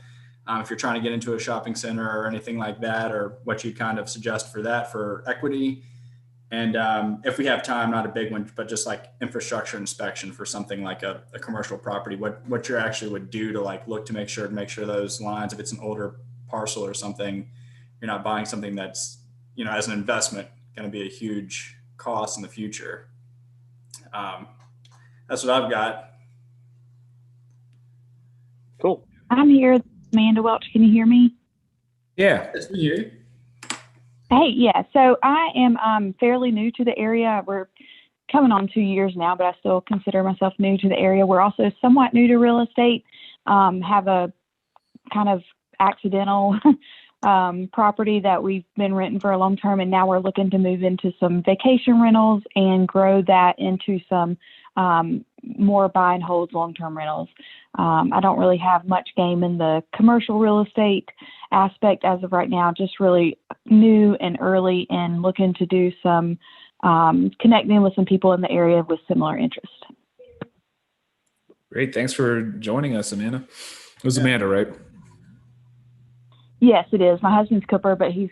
If you're trying to get into a shopping center or anything like that, or what you kind of suggest for that for equity. And if we have time, not a big one, but just like infrastructure inspection for something like a commercial property, what you actually would do to like look to make sure those lines, if it's an older parcel or something, you're not buying something that's, as an investment, going to be a huge cost in the future. That's what I've got. Cool. I'm here, Amanda Welch. Can you hear me? Yeah. It's for you. Hey, yeah. So I am fairly new to the area. We're coming on 2 years now, but I still consider myself new to the area. We're also somewhat new to real estate. Have a kind of accidental property that we've been renting for a long term, and now we're looking to move into some vacation rentals and grow that into some more buy and hold long-term rentals. I don't really have much game in the commercial real estate aspect as of right now, just really new and early and looking to do some connecting with some people in the area with similar interest. Great. Thanks for joining us, Amanda. It was Amanda, right? Yes, it is. My husband's Cooper, but he's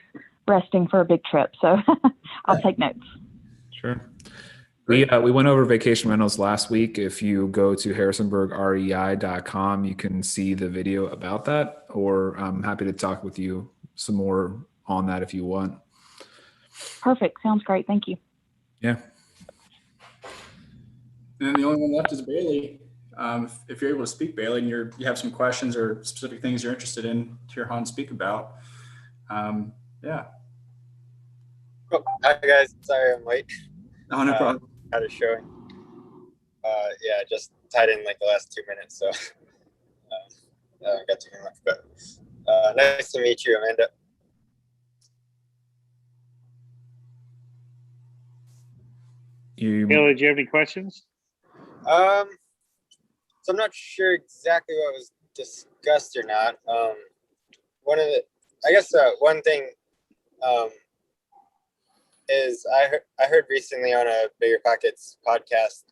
resting for a big trip, so I'll take notes. Sure. We went over vacation rentals last week. If you go to harrisonburgrei.com, you can see the video about that, or I'm happy to talk with you some more on that if you want. Perfect. Sounds great. Thank you. Yeah. And the only one left is Bailey. If you're able to speak, Bailey, and you have some questions or specific things you're interested in to hear Hans speak about. Yeah. Oh, hi guys, sorry I'm late. Oh, no problem. Had a showing. Yeah, just tied in like the last 2 minutes, so I haven't got to hear much. But nice to meet you, Amanda. Taylor, do you have any questions? So I'm not sure exactly what was discussed or not. One thing is I heard recently on a Bigger Pockets podcast.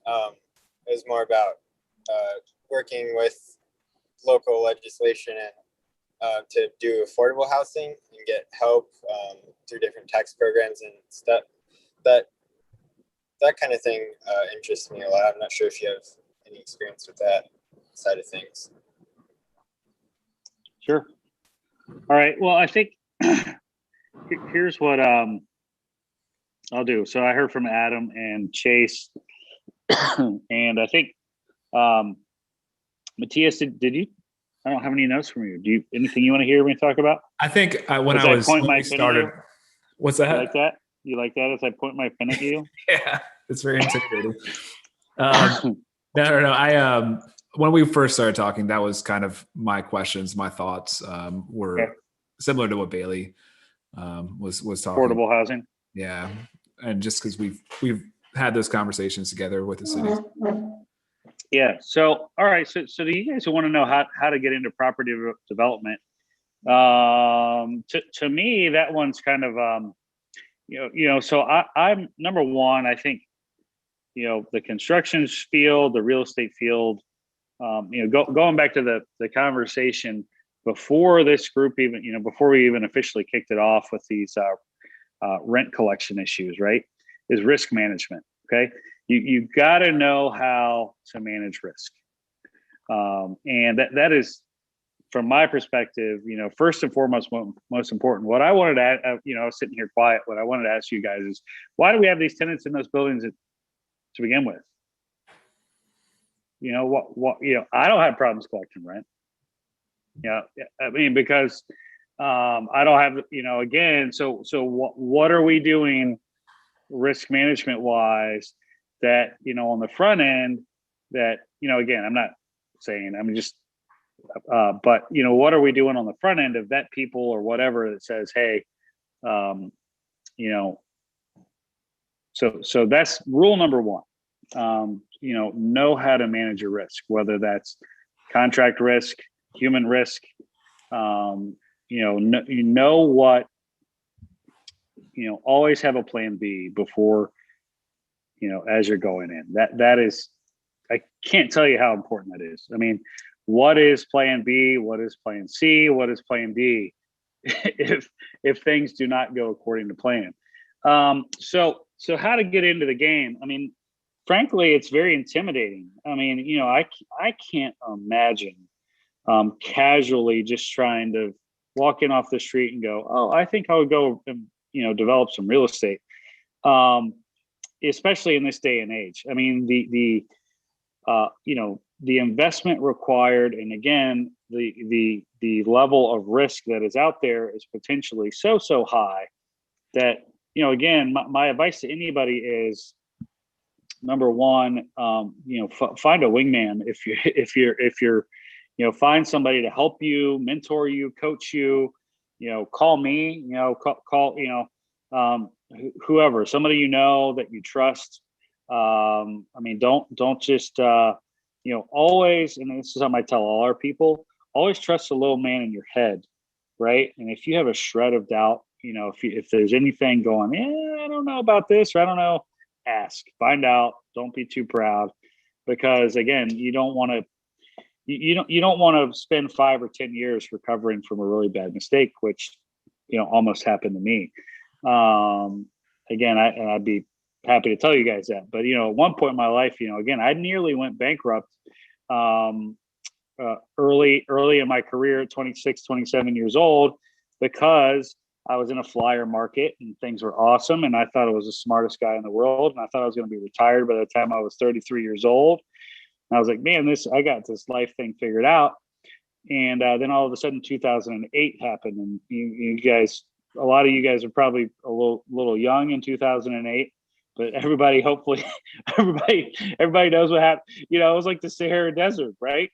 It was more about working with local legislation and to do affordable housing and get help through different tax programs and stuff. That kind of thing interests me a lot. I'm not sure if you have any experience with that side of things. Sure. All right. Well, I think here's what I'll do. So I heard from Adam and Chase, and I think Matthias, did you? I don't have any notes from you. Do you anything you want to hear me talk about? I think when we started, what's that? You like that? You like that as I point my pen at you? Yeah, it's very intimidating. No. When we first started talking, that was kind of my questions, my thoughts were similar to what Bailey was talking. Affordable housing. Yeah, and just because we've had those conversations together with the city. Yeah. So all right. So do you guys want to know how to get into property development? To me, that one's kind of So I'm number one. I think the construction field, the real estate field. Going back to the conversation before this group even, before we even officially kicked it off with these rent collection issues, right? Is risk management. Okay. You got to know how to manage risk. And that is, from my perspective, first and foremost, most important. What I wanted to add, I was sitting here quiet. What I wanted to ask you guys is, why do we have these tenants in those buildings to begin with? I don't have problems collecting rent. I mean, because I don't have, again, so what are we doing risk management wise that, on the front end that, again, I'm not saying, I'm just, but what are we doing on the front end of vet people or whatever that says, hey, so that's rule number one. Know how to manage your risk, whether that's contract risk, human risk. Always have a plan B before, as you're going in. That is, I can't tell you how important that is. I mean, what is plan B? What is plan C? What is plan D? if things do not go according to plan. So how to get into the game? I mean, frankly, it's very intimidating. I mean, I can't imagine casually just trying to walk in off the street and go, oh, I think I would go and develop some real estate. Especially in this day and age. I mean, the investment required, and again, the level of risk that is out there is potentially so high that, again, my advice to anybody is, number one, find a wingman. If you're find somebody to help you, mentor you, coach you, call me, call whoever, somebody that you trust. I mean, don't just always, and this is something I tell all our people, always trust the little man in your head, right? And if you have a shred of doubt, if there's anything going, I don't know about this, or I don't know, ask, find out. Don't be too proud, because again, you don't want to spend 5 or 10 years recovering from a really bad mistake, which almost happened to me. Again, I'd be happy to tell you guys that, but at one point in my life, again, I nearly went bankrupt early in my career at 26, 27 years old, because I was in a flyer market and things were awesome. And I thought I was the smartest guy in the world. And I thought I was going to be retired by the time I was 33 years old. And I was like, man, I got this life thing figured out. And then all of a sudden 2008 happened. And you guys, a lot of you guys are probably a little young in 2008, but everybody knows what happened. It was like the Sahara Desert, right?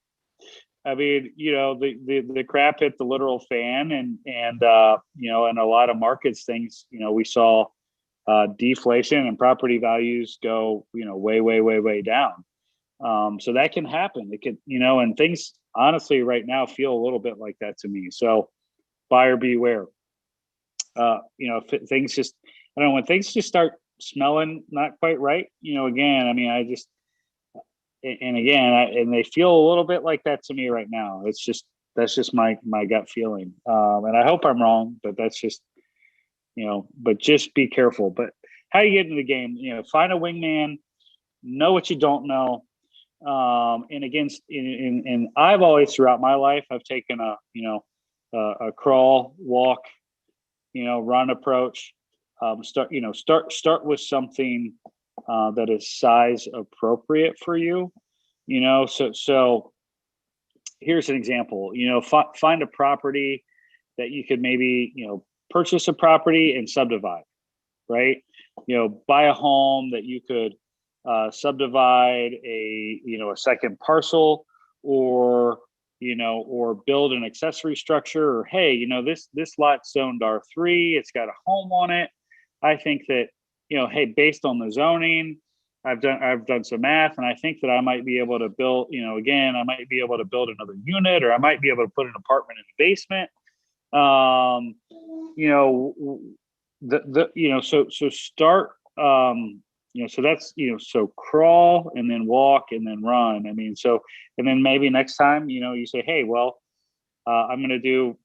I mean, the crap hit the literal fan, and in a lot of markets, things, we saw deflation and property values go, way down. So that can happen. It could, and things honestly right now feel a little bit like that to me. So buyer beware. Things just, I don't know, when things just start smelling not quite right, again, I mean, and they feel a little bit like that to me right now. That's just my gut feeling. And I hope I'm wrong, but that's just, but just be careful. But how you get into the game, find a wingman, know what you don't know. And again, and I've always, throughout my life, I've taken a crawl, walk, run approach. Start with something that is size appropriate for you. So here's an example. Find a property that you could maybe purchase a property and subdivide, right? Buy a home that you could subdivide a second parcel, or build an accessory structure, or hey, this lot's zoned R3, it's got a home on it. I think that, hey, based on the zoning, I've done some math, and I think that I might be able to build, I might be able to build another unit, or I might be able to put an apartment in the basement. So start, so that's, so crawl and then walk and then run. I mean, so, and then maybe next time, you say, hey, well, I'm going to do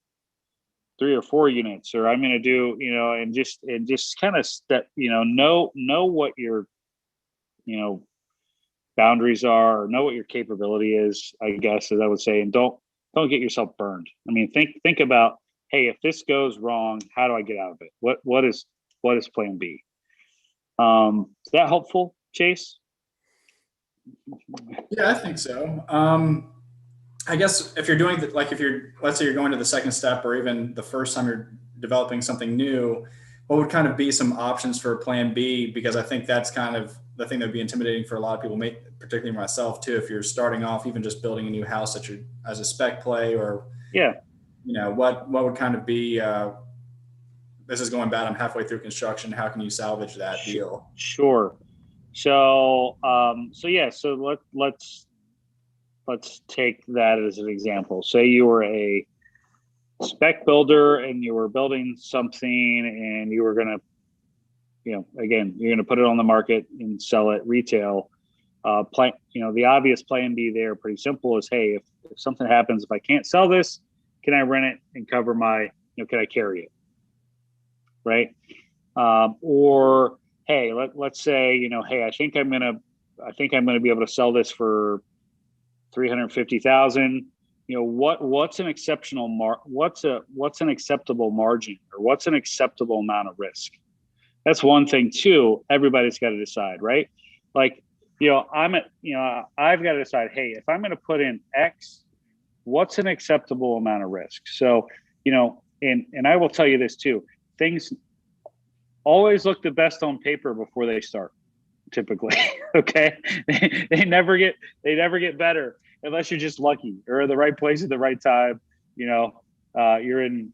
3 or 4 units, or I'm going to do, and just kind of step, know what your, boundaries are, or know what your capability is, I guess, as I would say, and don't get yourself burned. I mean, think about, hey, if this goes wrong, how do I get out of it? What is plan B? Is that helpful, Chase? Yeah, I think so. I guess if you're doing let's say you're going to the second step, or even the first time you're developing something new, what would kind of be some options for plan B? Because I think that's kind of the thing that would be intimidating for a lot of people, particularly myself too. If you're starting off, even just building a new house that you're as a spec play, or what would kind of be, this is going bad, I'm halfway through construction, how can you salvage that deal? Sure. So let's take that as an example. Say you were a spec builder and you were building something, and you were going to, again, you're going to put it on the market and sell it retail. The obvious plan B there, pretty simple, is, hey, if something happens, if I can't sell this, can I rent it and cover my, can I carry it? Right. Or, hey, let's say, hey, I think I'm going to be able to sell this for 350,000. What's an exceptional what's an acceptable margin, or what's an acceptable amount of risk? That's one thing too. Everybody's got to decide, right? Like, I've got to decide, hey, if I'm going to put in X, what's an acceptable amount of risk? So, and I will tell you this too, things always look the best on paper before they start, typically. Okay. They never get better unless you're just lucky or in the right place at the right time. You're in,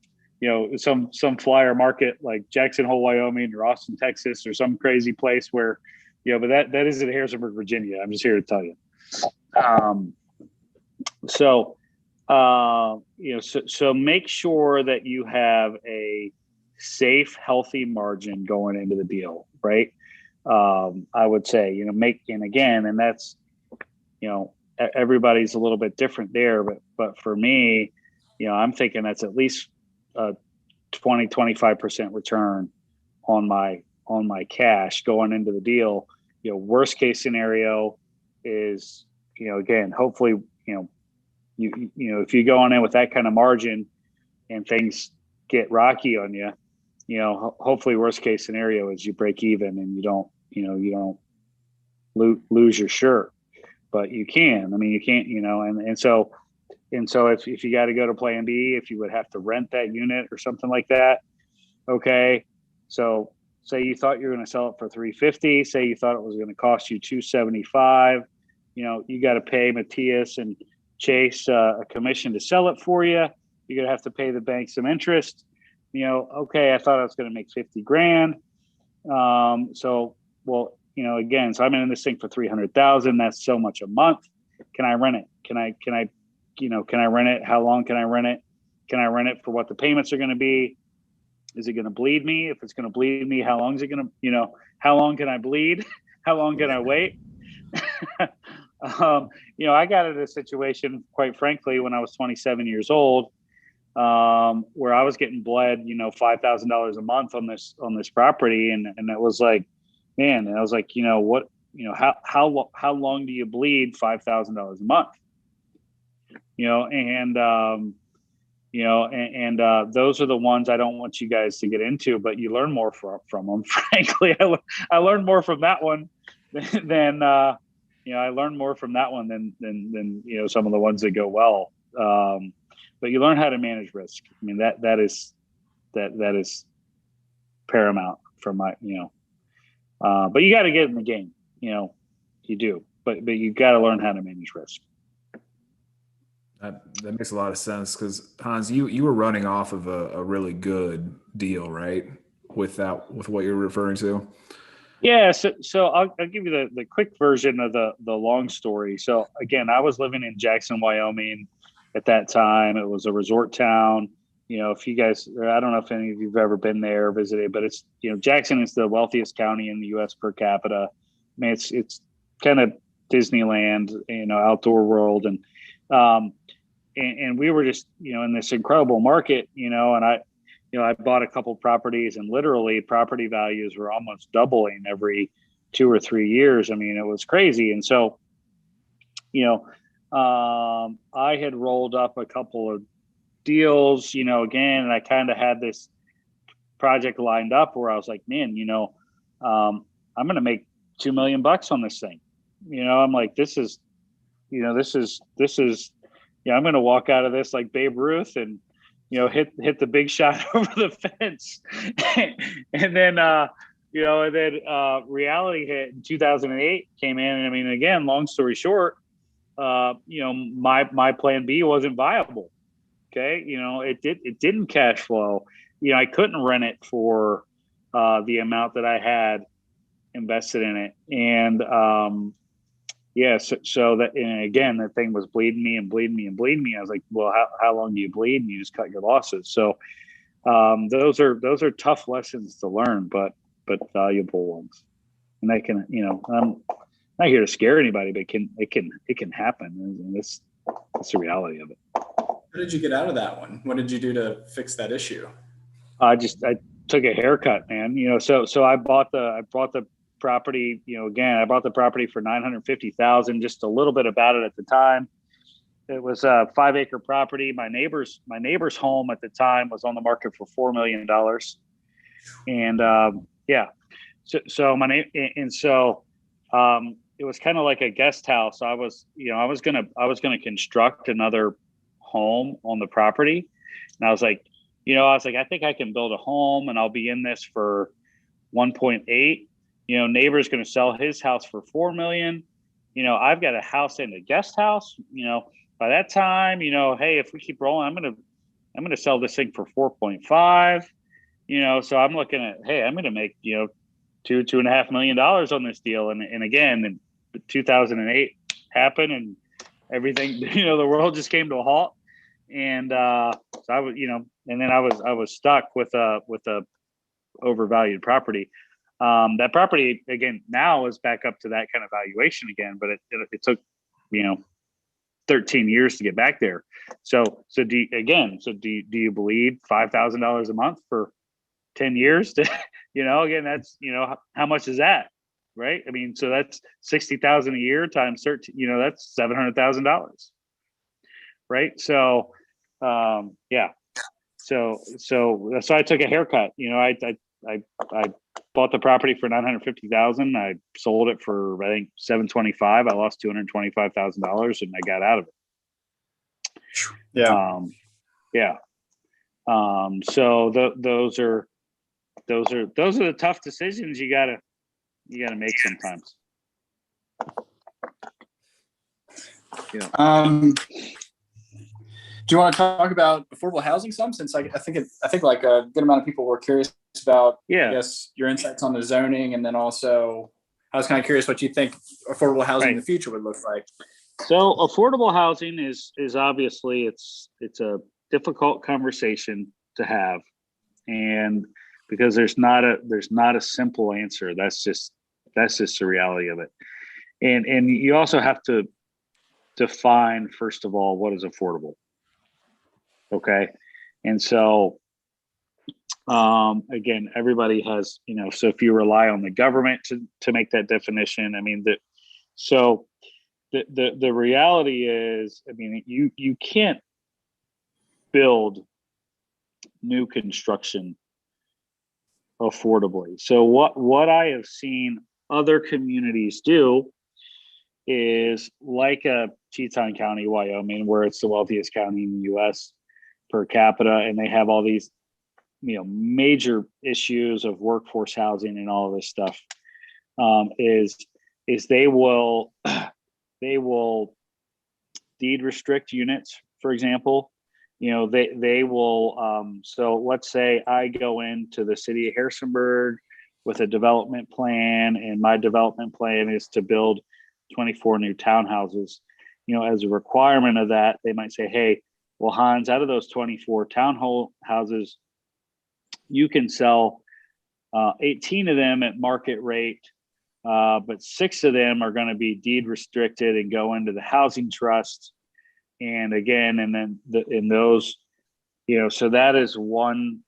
some flyer market like Jackson Hole, Wyoming, or Austin, Texas, or some crazy place where, but that isn't Harrisonburg, Virginia. I'm just here to tell you. So make sure that you have a safe, healthy margin going into the deal, right? I would say, and that's, everybody's a little bit different there, but for me, I'm thinking that's at least a 20-25% return on my cash going into the deal. Worst case scenario is, again, hopefully, if you go on in with that kind of margin and things get rocky on you, hopefully worst case scenario is you break even and you don't lose your shirt, but you can. I mean, you can't, and so if you got to go to plan B, if you would have to rent that unit or something like that. Okay. So say you thought you were going to sell it for 350, say you thought it was going to cost you 275, you got to pay Matthias and Chase a commission to sell it for you. You're going to have to pay the bank some interest. Okay, I thought I was going to make 50 grand. Again, so I'm in this thing for 300,000. That's so much a month. Can I rent it? Can I rent it? How long can I rent it? Can I rent it for what the payments are going to be? Is it going to bleed me? If it's going to bleed me, how long is it going to, how long can I bleed? How long can I wait? I got into a situation, quite frankly, when I was 27 years old, where I was getting bled, $5,000 a month on this property. And it was like, man, and I was like, how long do you bleed $5,000 a month? Those are the ones I don't want you guys to get into, but you learn more from them. Frankly, I learned more from that one than I learned more from that one than some of the ones that go well. But you learn how to manage risk. I mean, that is paramount for my, but you got to get in the game, you do, but you got to learn how to manage risk. That makes a lot of sense, because Hans, you were running off of a really good deal, right? With what you're referring to. Yeah. So I'll give you the quick version of the long story. So again, I was living in Jackson, Wyoming at that time. It was a resort town. If you guys, I don't know if any of you've ever been there or visited, but it's, Jackson is the wealthiest county in the U.S. per capita. I mean, it's kind of Disneyland, outdoor world. And we were just, in this incredible market, and I bought a couple properties, and literally property values were almost doubling every 2 or 3 years. I mean, it was crazy. And so, I had rolled up a couple of deals, again, and I kind of had this project lined up where I was like, man, I'm going to make $2 million on this thing. I'm like, this is, I'm going to walk out of this like Babe Ruth and, hit the big shot over the fence. And then, reality hit in 2008 came in. And I mean, again, long story short, my plan B wasn't viable. Okay. It didn't cash flow. I couldn't rent it for the amount that I had invested in it. And, so that, and again, that thing was bleeding me. I was like, well, how long do you bleed? And you just cut your losses. So, those are tough lessons to learn, but valuable ones. And they can, I'm not here to scare anybody, but it can happen. And that's the reality of it. How did you get out of that one? What did you do to fix that issue? I took a haircut, man. So I bought the property. Again, I bought the property for $950,000. Just a little bit about it at the time. It was a 5-acre property. My neighbor's home at the time was on the market for $4 million. And yeah, it was kind of like a guest house. I was gonna construct another home on the property, and I was like, I think I can build a home, and I'll be in this for 1.8. Neighbor's gonna sell his house for $4 million. I've got a house and a guest house. By that time, hey, if we keep rolling, I'm gonna sell this thing for 4.5. So I'm looking at, hey, I'm gonna make $2.5 million on this deal. And again, in 2008 happened, and everything, the world just came to a halt. And so I was, and then I was stuck with a overvalued property. That property again now is back up to that kind of valuation again, but it took 13 years to get back there. So do you believe $5,000 a month for 10 years to, again, that's, how much is that? Right. I mean, so that's 60,000 a year times 13, that's $700,000. Right. So, yeah. So I took a haircut. I bought the property for $950,000. I sold it for, I think, $725,000. I lost $225,000 and I got out of it. Yeah. Yeah. So those are the tough decisions you gotta make sometimes. Yeah. Do you want to talk about affordable housing some? Since I think like a good amount of people were curious about, I guess, your insights on the zoning, and then also I was kind of curious what you think affordable housing in the future would look like. So affordable housing is obviously it's a difficult conversation to have, and because there's not a simple answer. That's just the reality of it. And you also have to define, first of all, what is affordable. Okay. And so, again, everybody has, so if you rely on the government to make that definition, I mean, the reality is, I mean, you can't build new construction affordably. So what I have seen other communities do is like Teton County, Wyoming, where it's the wealthiest county in the U.S. per capita, and they have all these, major issues of workforce housing and all of this stuff. Is they will deed restrict units, for example. They will. So let's say I go into the city of Harrisonburg with a development plan, and my development plan is to build 24 new townhouses. As a requirement of that, they might say, hey, well, Hans, out of those 24 townhouses, you can sell 18 of them at market rate, but 6 of them are going to be deed restricted and go into the housing trust. And again, and then in those, so that is one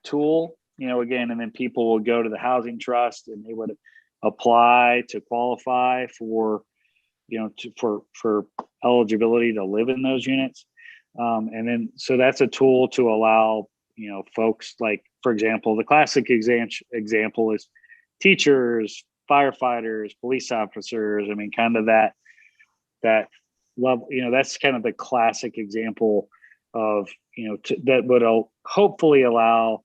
tool, again, and then people will go to the housing trust and they would apply to qualify for, for eligibility to live in those units. And then, so that's a tool to allow, folks like, for example, the classic example is teachers, firefighters, police officers. I mean, kind of that level, that's kind of the classic example of, that would hopefully allow,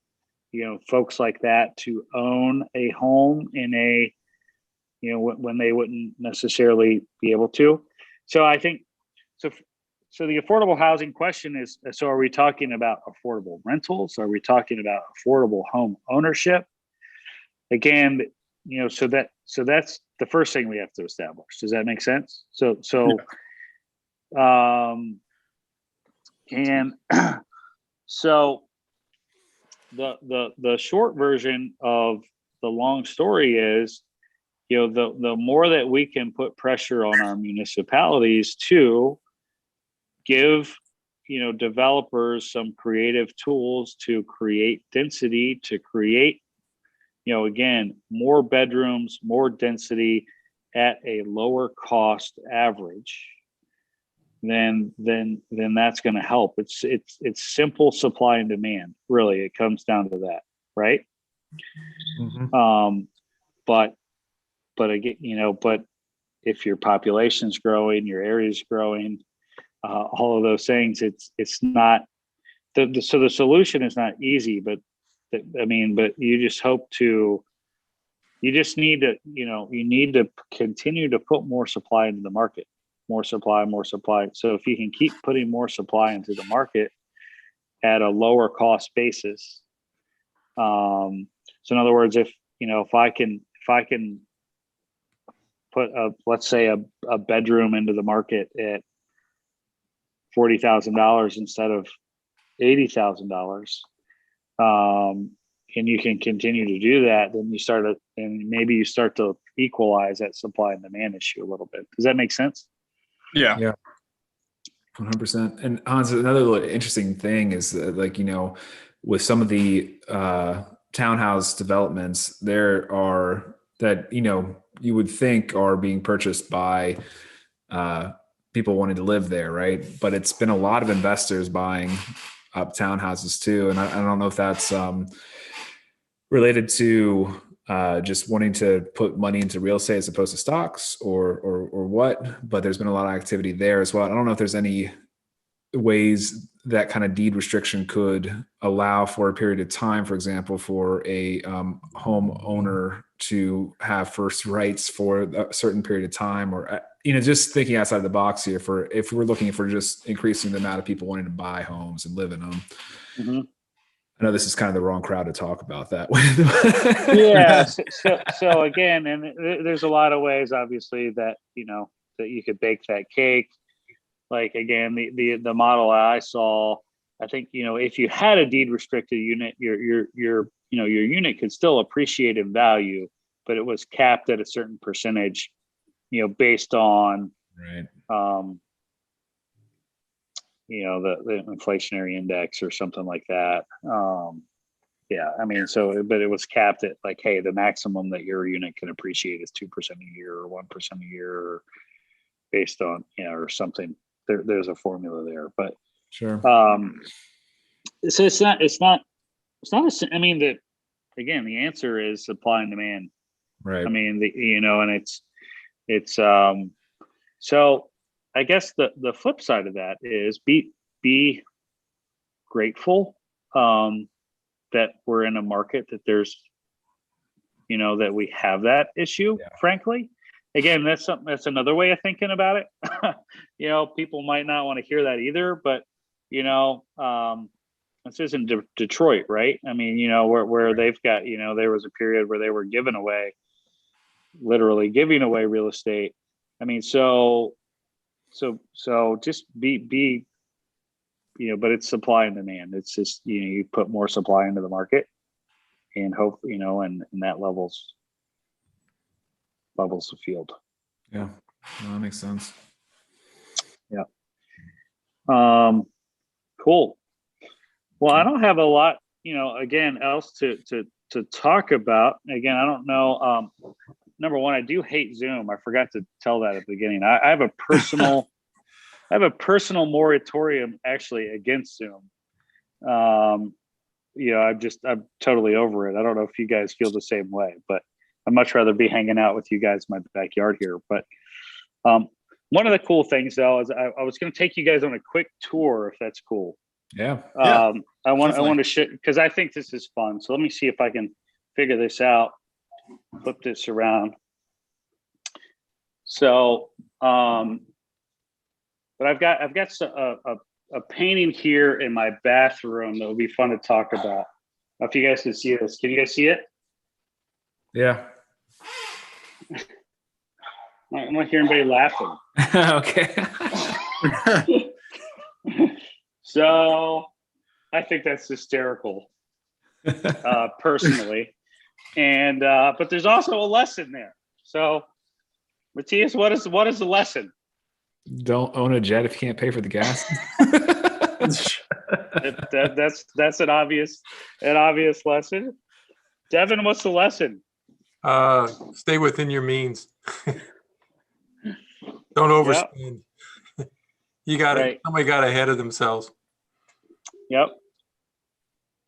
folks like that to own a home in a, when they wouldn't necessarily be able to. So I think, so the affordable housing question is, so are we talking about affordable rentals? Are we talking about affordable home ownership? Again, so that's the first thing we have to establish. Does that make sense? And so the short version of the long story is, the more that we can put pressure on our municipalities to give developers some creative tools to create density, to create, again, more bedrooms, more density at a lower cost average, then that's going to help. It's simple supply and demand. Really, it comes down to that, right? Mhm. But again, but if your population's growing, your area's growing, all of those things, it's not so the solution is not easy, but you just need to, you need to continue to put more supply into the market, more supply. So if you can keep putting more supply into the market at a lower cost basis, so in other words, if I can put let's say a bedroom into the market at $40,000 instead of $80,000, and you can continue to do that, then maybe you start to equalize that supply and demand issue a little bit. Does that make sense? Yeah. 100%. And Hans, another little interesting thing is that, with some of the townhouse developments, there are that, you would think are being purchased by people wanting to live there, right? But it's been a lot of investors buying up townhouses too. And I don't know if that's related to just wanting to put money into real estate as opposed to stocks or what, but there's been a lot of activity there as well. I don't know if there's any ways that kind of deed restriction could allow for a period of time, for example, for a home owner to have first rights for a certain period of time, or just thinking outside the box here, for if we're looking for just increasing the amount of people wanting to buy homes and live in them. Mm-hmm. I know this is kind of the wrong crowd to talk about that with. Yeah. So again, and there's a lot of ways, obviously, that that you could bake that cake. Like, again, the model I saw, I think, if you had a deed restricted unit, your unit could still appreciate in value, but it was capped at a certain percentage, based on right. The inflationary index or something like that. But it was capped at like, hey, the maximum that your unit can appreciate is 2% a year or 1% a year, or based on, or something. There's a formula there, but sure. So it's not the answer is supply and demand. Right. And it's so I guess the flip side of that is be grateful that we're in a market that there's that we have that issue. Yeah. Frankly, again, that's another way of thinking about it. People might not want to hear that either, but this isn't Detroit, right? Where right. They've got there was a period where they were literally giving away real estate. So just be but it's supply and demand. It's just you put more supply into the market and hope and that levels the field. Yeah, that makes sense. Yeah. Cool. Well, I don't have a lot again else to talk about. Again, I don't know. Number one, I do hate Zoom. I forgot to tell that at the beginning. I have a personal moratorium actually against Zoom. I'm totally over it. I don't know if you guys feel the same way, but I'd much rather be hanging out with you guys in my backyard here. But one of the cool things, though, is I was going to take you guys on a quick tour, if that's cool. Yeah. I want to share, because I think this is fun. So let me see if I can figure this out. Flip this around. So, but I've got a painting here in my bathroom that would be fun to talk about. If you guys can see this, can you guys see it? Yeah. I don't hear anybody laughing. Okay. So I think that's hysterical, personally. And but there's also a lesson there. So Matthias, what is the lesson? Don't own a jet if you can't pay for the gas. That's an obvious lesson. Devin, what's the lesson? Stay within your means. Don't overspend. Somebody got ahead of themselves. Yep.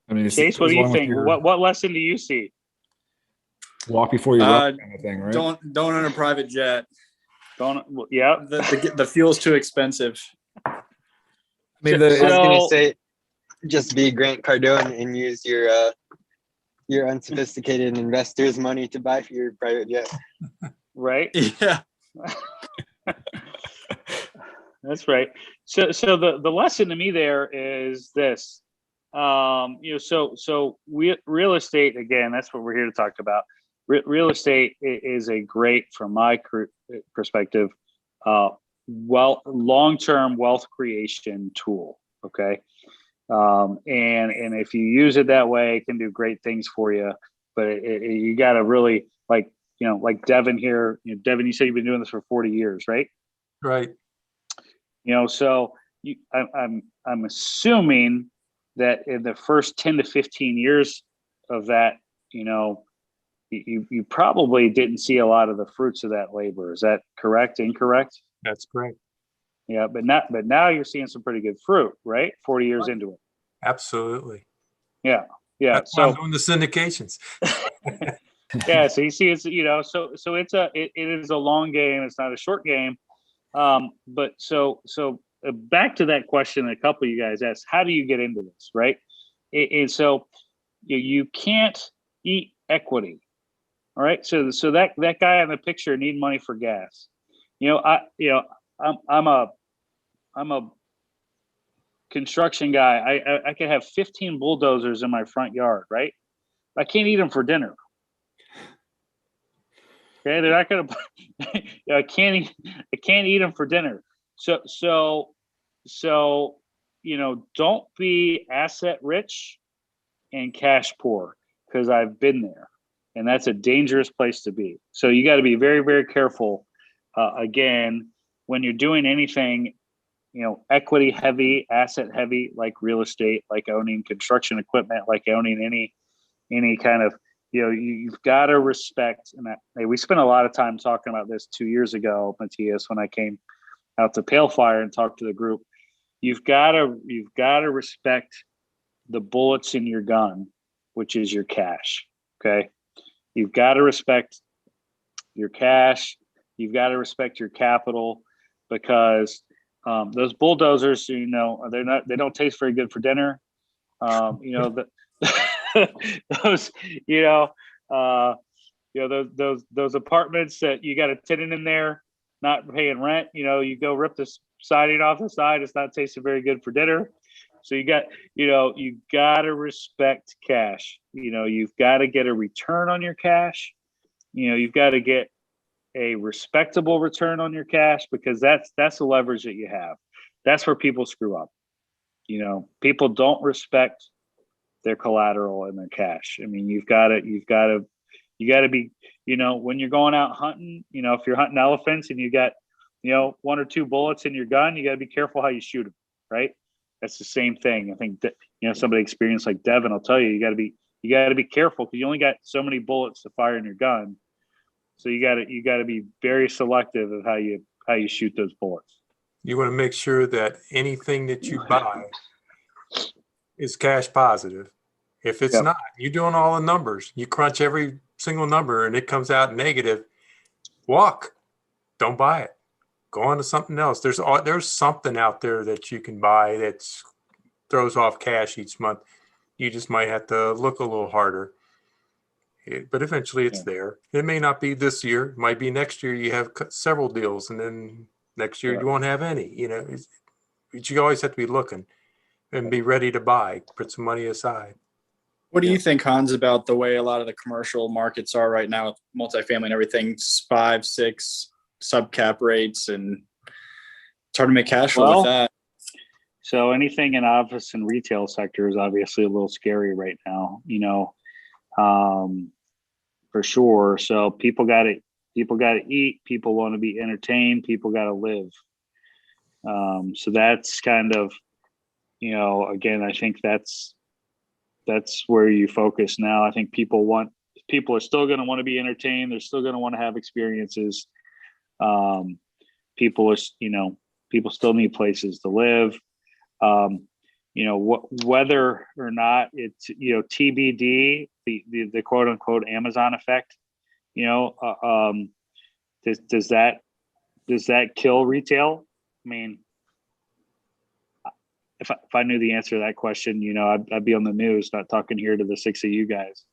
I mean, Chase, what do you think? What lesson do you see? Walk before you run kind of thing, right? Don't own a private jet. Yeah. The fuel's too expensive. I was gonna say, just be Grant Cardone and use your unsophisticated investors' money to buy for your private jet. Right. Yeah. That's right. So the lesson to me there is this. So real estate, again, that's what we're here to talk about. Real estate is a great, from my perspective, long-term wealth creation tool. Okay. And if you use it that way, it can do great things for you, but you got to really like Devin here, Devin, you said you've been doing this for 40 years, right? Right. So I'm assuming that in the first 10 to 15 years of that, you probably didn't see a lot of the fruits of that labor. Is that correct? Incorrect? That's correct. Yeah, but now you're seeing some pretty good fruit, right? 40 years into it. Absolutely. Yeah. That's why I'm doing the syndications. Yeah. So you see, it's so it is a long game. It's not a short game. But so back to that question a couple of you guys asked, how do you get into this, right? And so you can't eat equity. All right. So that guy in the picture need money for gas. I'm a construction guy. I could have 15 bulldozers in my front yard, right? I can't eat them for dinner. Okay, they're not gonna. I can't eat them for dinner. So don't be asset rich and cash poor, because I've been there, and that's a dangerous place to be. So you got to be very, very careful. Again, when you're doing anything, equity heavy, asset heavy, like real estate, like owning construction equipment, like owning any kind of, you've got to respect. And we spent a lot of time talking about this 2 years ago, Matthias, when I came out to Pale Fire and talked to the group. You've got to respect the bullets in your gun, which is your cash. Okay. You've got to respect your cash. You've got to respect your capital, because those bulldozers, they don't taste very good for dinner. Those apartments that you got a tenant in there not paying rent, you go rip the siding off the side, it's not tasting very good for dinner. So you got to respect cash. You've got to get a return on your cash. You've got to get a respectable return on your cash, because that's the leverage that you have. That's where people screw up. People don't respect their collateral and their cash. I mean, you got to be, when you're going out hunting, if you're hunting elephants and you got, 1 or 2 bullets in your gun, you got to be careful how you shoot them, right? That's the same thing. I think that, somebody experienced like Devin will tell you, you got to be careful, because you only got so many bullets to fire in your gun. So you got to be very selective of how you shoot those bullets. You want to make sure that anything that you buy is cash positive. If it's not, you're doing all the numbers. You crunch every single number and it comes out negative. Walk. Don't buy it. Go on to something else. There's something out there that you can buy that throws off cash each month. You just might have to look a little harder. But eventually it's there. It may not be this year. It might be next year. You have several deals, and then next year you won't have any. But you always have to be looking and be ready to buy. Put some money aside. What do you think, Hans, about the way a lot of the commercial markets are right now with multifamily and everything, 5, 6 sub cap rates, and it's hard to make cash flow with that? So anything in office and retail sector is obviously a little scary right now, for sure. So people got to eat. People want to be entertained. People got to live. So that's kind of, again, I think that's where you focus now. I think people are still going to want to be entertained. They're still going to want to have experiences. People still need places to live. Whether or not it's, TBD, the quote unquote Amazon effect, does that kill retail? I mean, if I knew the answer to that question, I'd be on the news, not talking here to the 6 of you guys.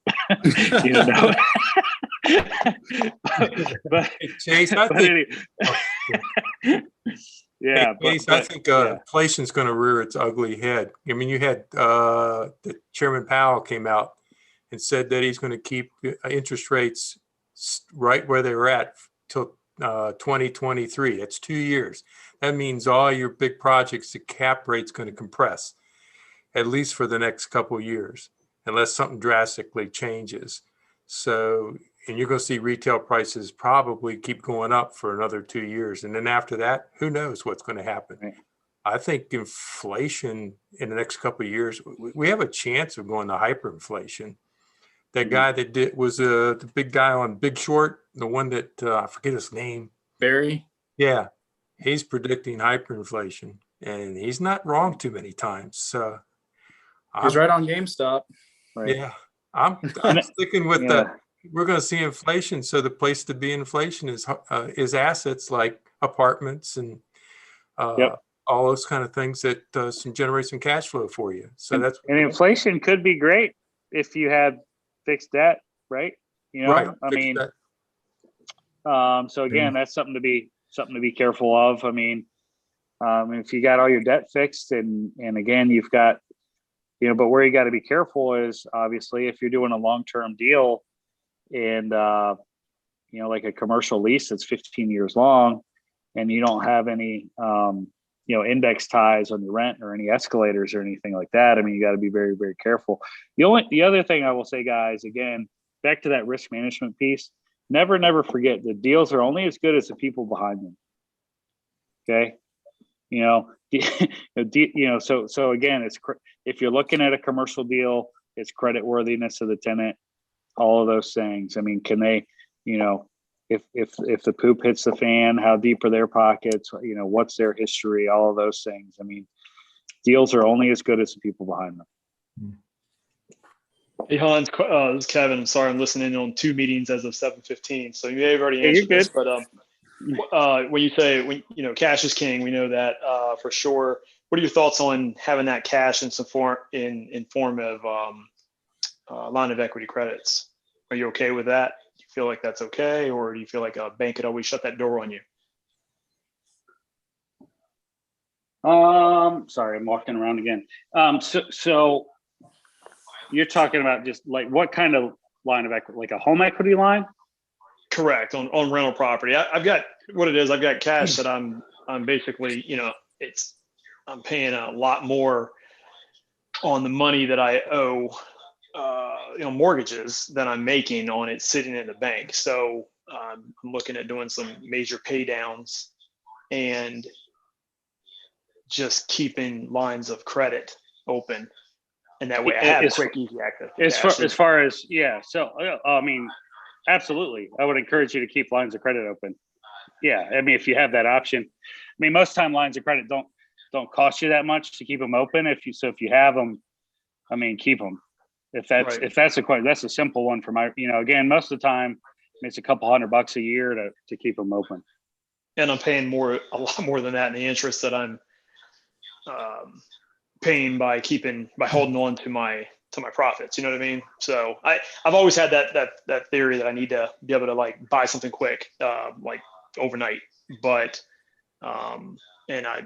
But Chase, I think, yeah, Chase, I think inflation's going to rear its ugly head. I mean, you had the Chairman Powell came out and said that he's going to keep interest rates right where they were at till 2023. That's 2 years. That means all your big projects, the cap rate's going to compress, at least for the next couple of years, unless something drastically changes. So, and you're going to see retail prices probably keep going up for another 2 years. And then after that, who knows what's going to happen? Right. I think inflation in the next couple of years, we have a chance of going to hyperinflation. That guy that was the big guy on Big Short, the one that I forget his name. Barry? Yeah, he's predicting hyperinflation, and he's not wrong too many times. So He's right on GameStop. Right. Yeah, I'm sticking with we're going to see inflation. So the place to be inflation is assets like apartments and all those kind of things that generate some cash flow for you. So and inflation could be great if you had fixed debt, right? Right. I mean, so again, that's something to be careful of. I mean, if you got all your debt fixed and again, you've got, but where you got to be careful is obviously if you're doing a long-term deal and, like a commercial lease that's 15 years long and you don't have any, index ties on your rent or any escalators or anything like that. I mean, you got to be very, very careful. The other thing I will say, guys, again, back to that risk management piece, never forget the deals are only as good as the people behind them. Okay. So again, if you're looking at a commercial deal, it's credit worthiness of the tenant, all of those things. I mean, can they, if the poop hits the fan, how deep are their pockets? What's their history? All of those things. I mean, deals are only as good as the people behind them. Hey Hans, this is Kevin. I'm sorry, I'm listening on 2 meetings as of 7:15. So you may have already answered this, but when you say cash is king, we know that for sure. What are your thoughts on having that cash in some form of line of equity credits? Are you okay with that? Do you feel like that's okay, or do you feel like a bank could always shut that door on you? Sorry, I'm walking around again. So you're talking about just like what kind of line of equity, like a home equity line? Correct. On rental property. I've got what it is. I've got cash that I'm basically, I'm paying a lot more on the money that I owe, mortgages than I'm making on it sitting in the bank. So I'm looking at doing some major pay downs and just keeping lines of credit open. And that way I have quick, easy access. As far as, So, I mean, absolutely. I would encourage you to keep lines of credit open. Yeah. I mean, if you have that option, I mean, most time lines of credit don't cost you that much to keep them open. If you have them, I mean, keep them. If that's a question, that's a simple one for my, again, most of the time it's a couple $100 a year to keep them open. And I'm paying a lot more than that in the interest that I'm paying by holding on to my profits. You know what I mean? So I've always had that theory that I need to be able to like buy something quick, like overnight. But and I,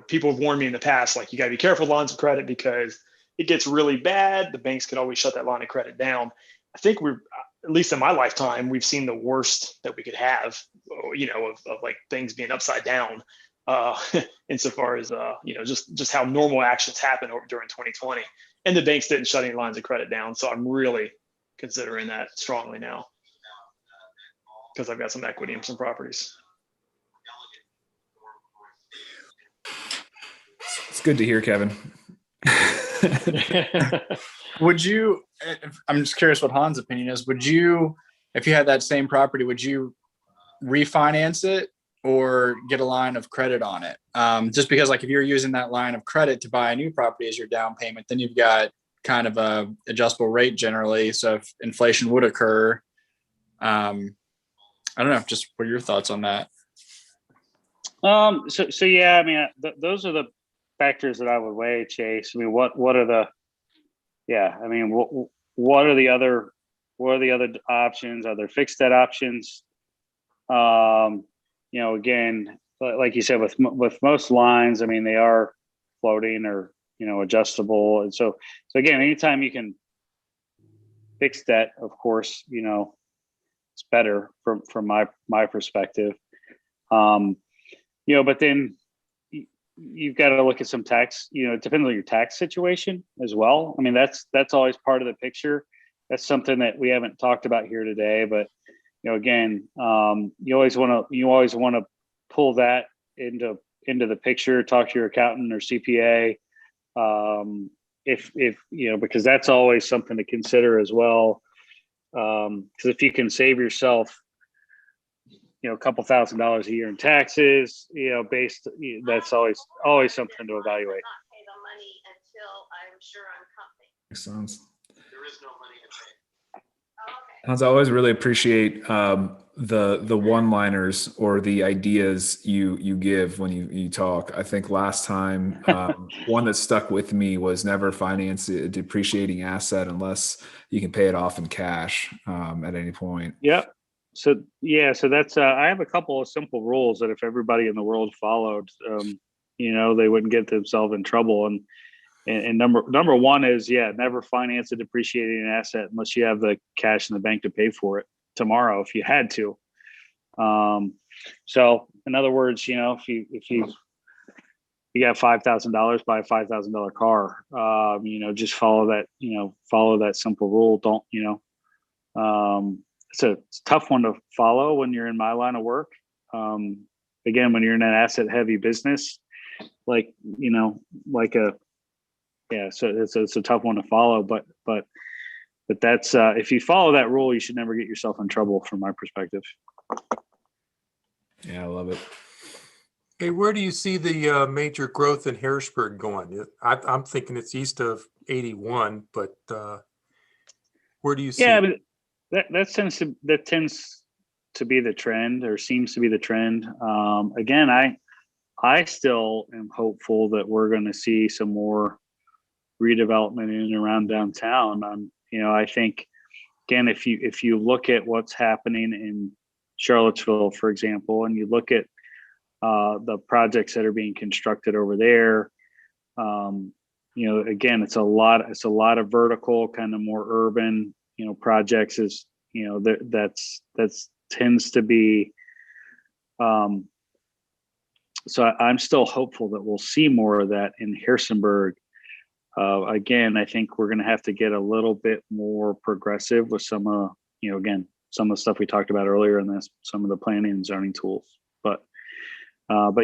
people have warned me in the past, like you got to be careful with lines of credit because it gets really bad. The banks could always shut that line of credit down. I think at least in my lifetime, we've seen the worst that we could have, of like things being upside down. Insofar as just how normal actions happen during 2020, and the banks didn't shut any lines of credit down. So I'm really considering that strongly now because I've got some equity in some properties. It's good to hear, Kevin. Would you, I'm just curious what Hans' opinion is. Would you, if you had that same property, would you refinance it or get a line of credit on it? Just because like if you're using that line of credit to buy a new property as your down payment, then you've got kind of a adjustable rate generally. So if inflation would occur, I don't know, just what are your thoughts on that? So yeah, I mean, those are the factors that I would weigh, Chase. I mean, what are the, yeah, I mean, what are the other options? Are there fixed debt options? You know, again, like you said, with most lines, I mean, they are floating or, you know, adjustable. And so again, anytime you can fix debt, of course, you know, it's better from my perspective. You know, but then you've got to look at some tax, you know, it depends on your tax situation as well. I mean, that's always part of the picture. That's something that we haven't talked about here today, but you know, again, you always want to pull that into the picture, talk to your accountant or CPA. If you know, because that's always something to consider as well. Because if you can save yourself, you know, a couple $1,000s a year in taxes, you know, that's always something to evaluate. Makes sense. Hans, I always really appreciate the one-liners or the ideas you give when you talk. I think last time one that stuck with me was never finance a depreciating asset unless you can pay it off in cash at any point. Yep. So that's I have a couple of simple rules that if everybody in the world followed, you know, they wouldn't get themselves in trouble. And number one is, never finance a depreciating asset unless you have the cash in the bank to pay for it tomorrow if you had to. So in other words, you know, if you got $5,000, buy a $5,000 car, you know, just follow that simple rule. Don't, you know, it's a tough one to follow when you're in my line of work. Again, when you're in an asset heavy business, like, you know, so it's a tough one to follow, but that's if you follow that rule, you should never get yourself in trouble from my perspective. Yeah, I love it. Hey, where do you see the major growth in Harrisonburg going? I'm thinking it's east of 81, but where do you see? Yeah, but that tends to be the trend, or seems to be the trend. Again, I still am hopeful that we're going to see some more redevelopment in and around downtown. You know, I think, again, if you look at what's happening in Charlottesville, for example, and you look at the projects that are being constructed over there, you know, again, it's a lot of vertical, kind of more urban, you know, projects. Is, you know, that's tends to be. So I'm still hopeful that we'll see more of that in Harrisonburg. Again, I think we're going to have to get a little bit more progressive with some of, you know, again, some of the stuff we talked about earlier in this, some of the planning and zoning tools. But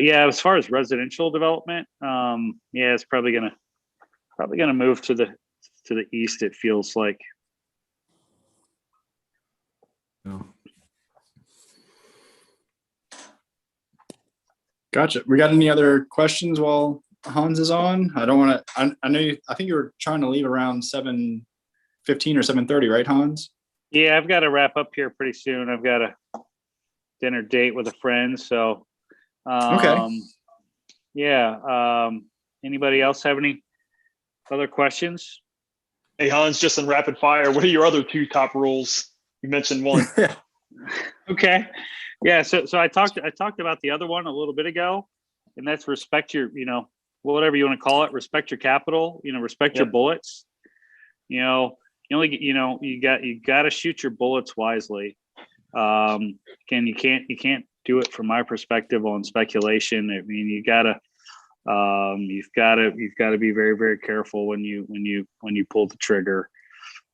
yeah, as far as residential development, it's probably gonna move to the east. It feels like. No. Gotcha. We got any other questions while Hans is on? I don't want to, I know I think you were trying to leave around 7:15 or 7:30, right, Hans? Yeah, I've got to wrap up here pretty soon. I've got a dinner date with a friend. So, okay. Yeah. Anybody else have any other questions? Hey, Hans, just in rapid fire, what are your other two top rules? You mentioned one. Okay. Yeah. So I talked about the other one a little bit ago, and that's respect your, you know, whatever you want to call it, respect your capital, you know, respect your bullets. You know, you got to shoot your bullets wisely. You can't do it from my perspective on speculation. I mean, you've got to be very, very careful when you pull the trigger.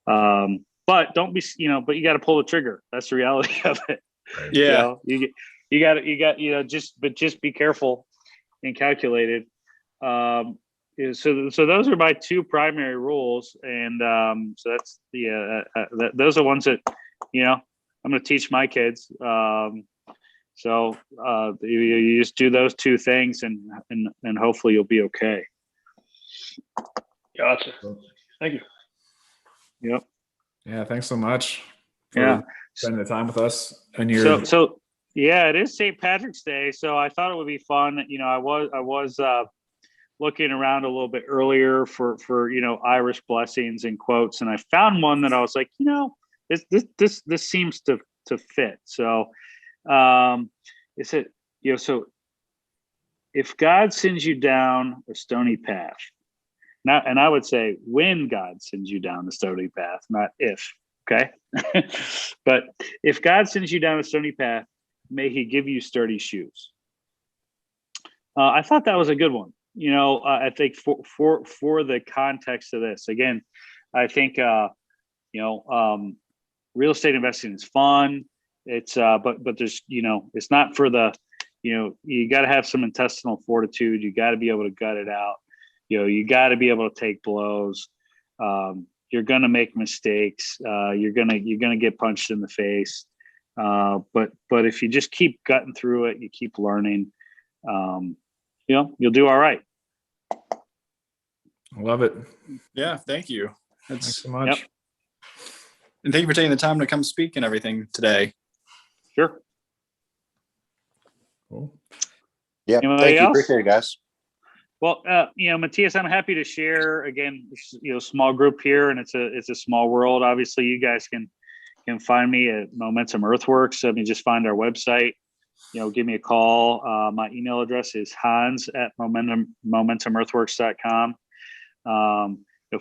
But don't be, you know, but you got to pull the trigger. That's the reality of it. Right. Yeah. You got, you know, just be careful and calculated. So those are my two primary rules, and so that's those are ones that I'm going to teach my kids. So you just do those two things, and hopefully you'll be okay. Gotcha. Thank you. Yep. Yeah. Thanks so much for spending the time with us. And so yeah, it is St. Patrick's Day, so I thought it would be fun. I was looking around a little bit earlier for Irish blessings and quotes, and I found one that I was like, this seems to fit. So it said, so if God sends you down a stony path, now, and I would say when God sends you down the stony path, not if, okay? But if God sends you down a stony path, may he give you sturdy shoes. I thought that was a good one. I think for the context of this, again, I think, real estate investing is fun. It's, but there's, it's not for the, you got to have some intestinal fortitude. You got to be able to gut it out. You got to be able to take blows. You're going to make mistakes. You're going to get punched in the face. But if you just keep gutting through it, you keep learning, you'll do all right. Love it. Yeah. Thank you. Thanks so much. Yep. And thank you for taking the time to come speak and everything today. Sure. Cool. Yeah. Anybody Thank you. else? Appreciate it, guys. Well, Matthias, I'm happy to share again, small group here, and it's a small world. Obviously you guys can find me at Momentum Earthworks. I mean, just find our website, give me a call. My email address is hans@momentumearthworks.com.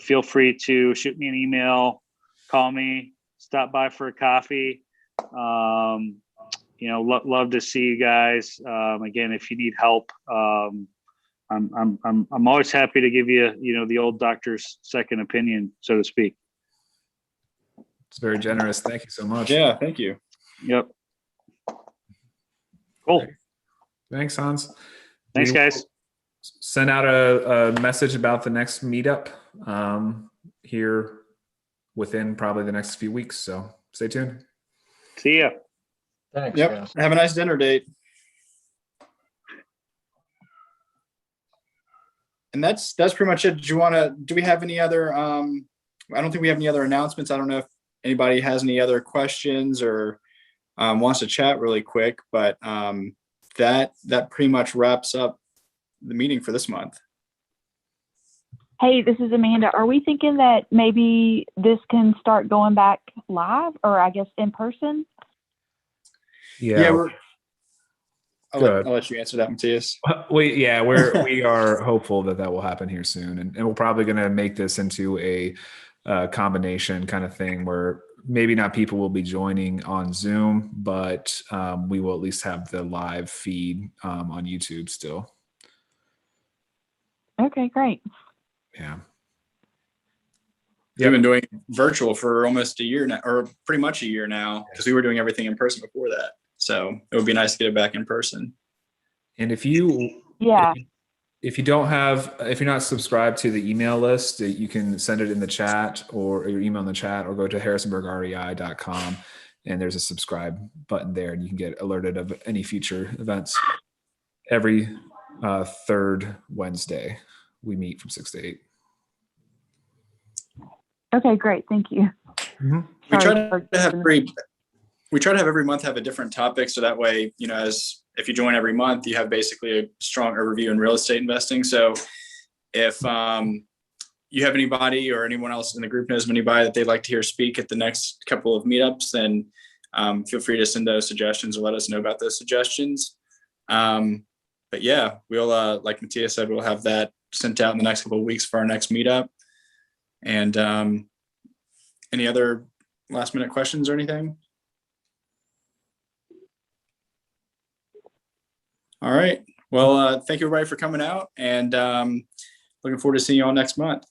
Feel free to shoot me an email, call me, stop by for a coffee. Love to see you guys. Again, if you need help, I'm always happy to give you, the old doctor's second opinion, so to speak. It's very generous. Thank you so much. Yeah. Thank you. Yep. Cool. Thanks, Hans. Thanks, We will guys. send out a message about the next meetup here within probably the next few weeks. So stay tuned. See ya. Thanks, Yep. guys. Have a nice dinner date. And that's pretty much it. Do we have any other, I don't think we have any other announcements. I don't know if anybody has any other questions or wants to chat really quick, but that pretty much wraps up the meeting for this month. Hey, this is Amanda. Are we thinking that maybe this can start going back live, or I guess in person? Yeah. I'll let you answer that, Matthias. We are hopeful that will happen here soon, and we're probably going to make this into a combination kind of thing where maybe not people will be joining on Zoom, but we will at least have the live feed on YouTube still. Okay, great. Yeah. We've been doing virtual for almost a year now, or pretty much a year now, because we were doing everything in person before that. So it would be nice to get it back in person. And if you're not subscribed to the email list, you can send it in the chat or your email in the chat, or go to harrisonburgrei.com, and there's a subscribe button there, and you can get alerted of any future events. Every third Wednesday, we meet from 6 to 8. Okay, great. Thank you. Mm-hmm. We try to have every month have a different topic, so that way, as if you join every month, you have basically a strong overview in real estate investing. So if you have anybody or anyone else in the group knows of anybody that they'd like to hear speak at the next couple of meetups, then feel free to send those suggestions or let us know about those suggestions. But yeah, we'll, like Matthias said, we'll have that sent out in the next couple of weeks for our next meetup. And any other last minute questions or anything? All right. Well, thank you everybody for coming out, and looking forward to seeing you all next month.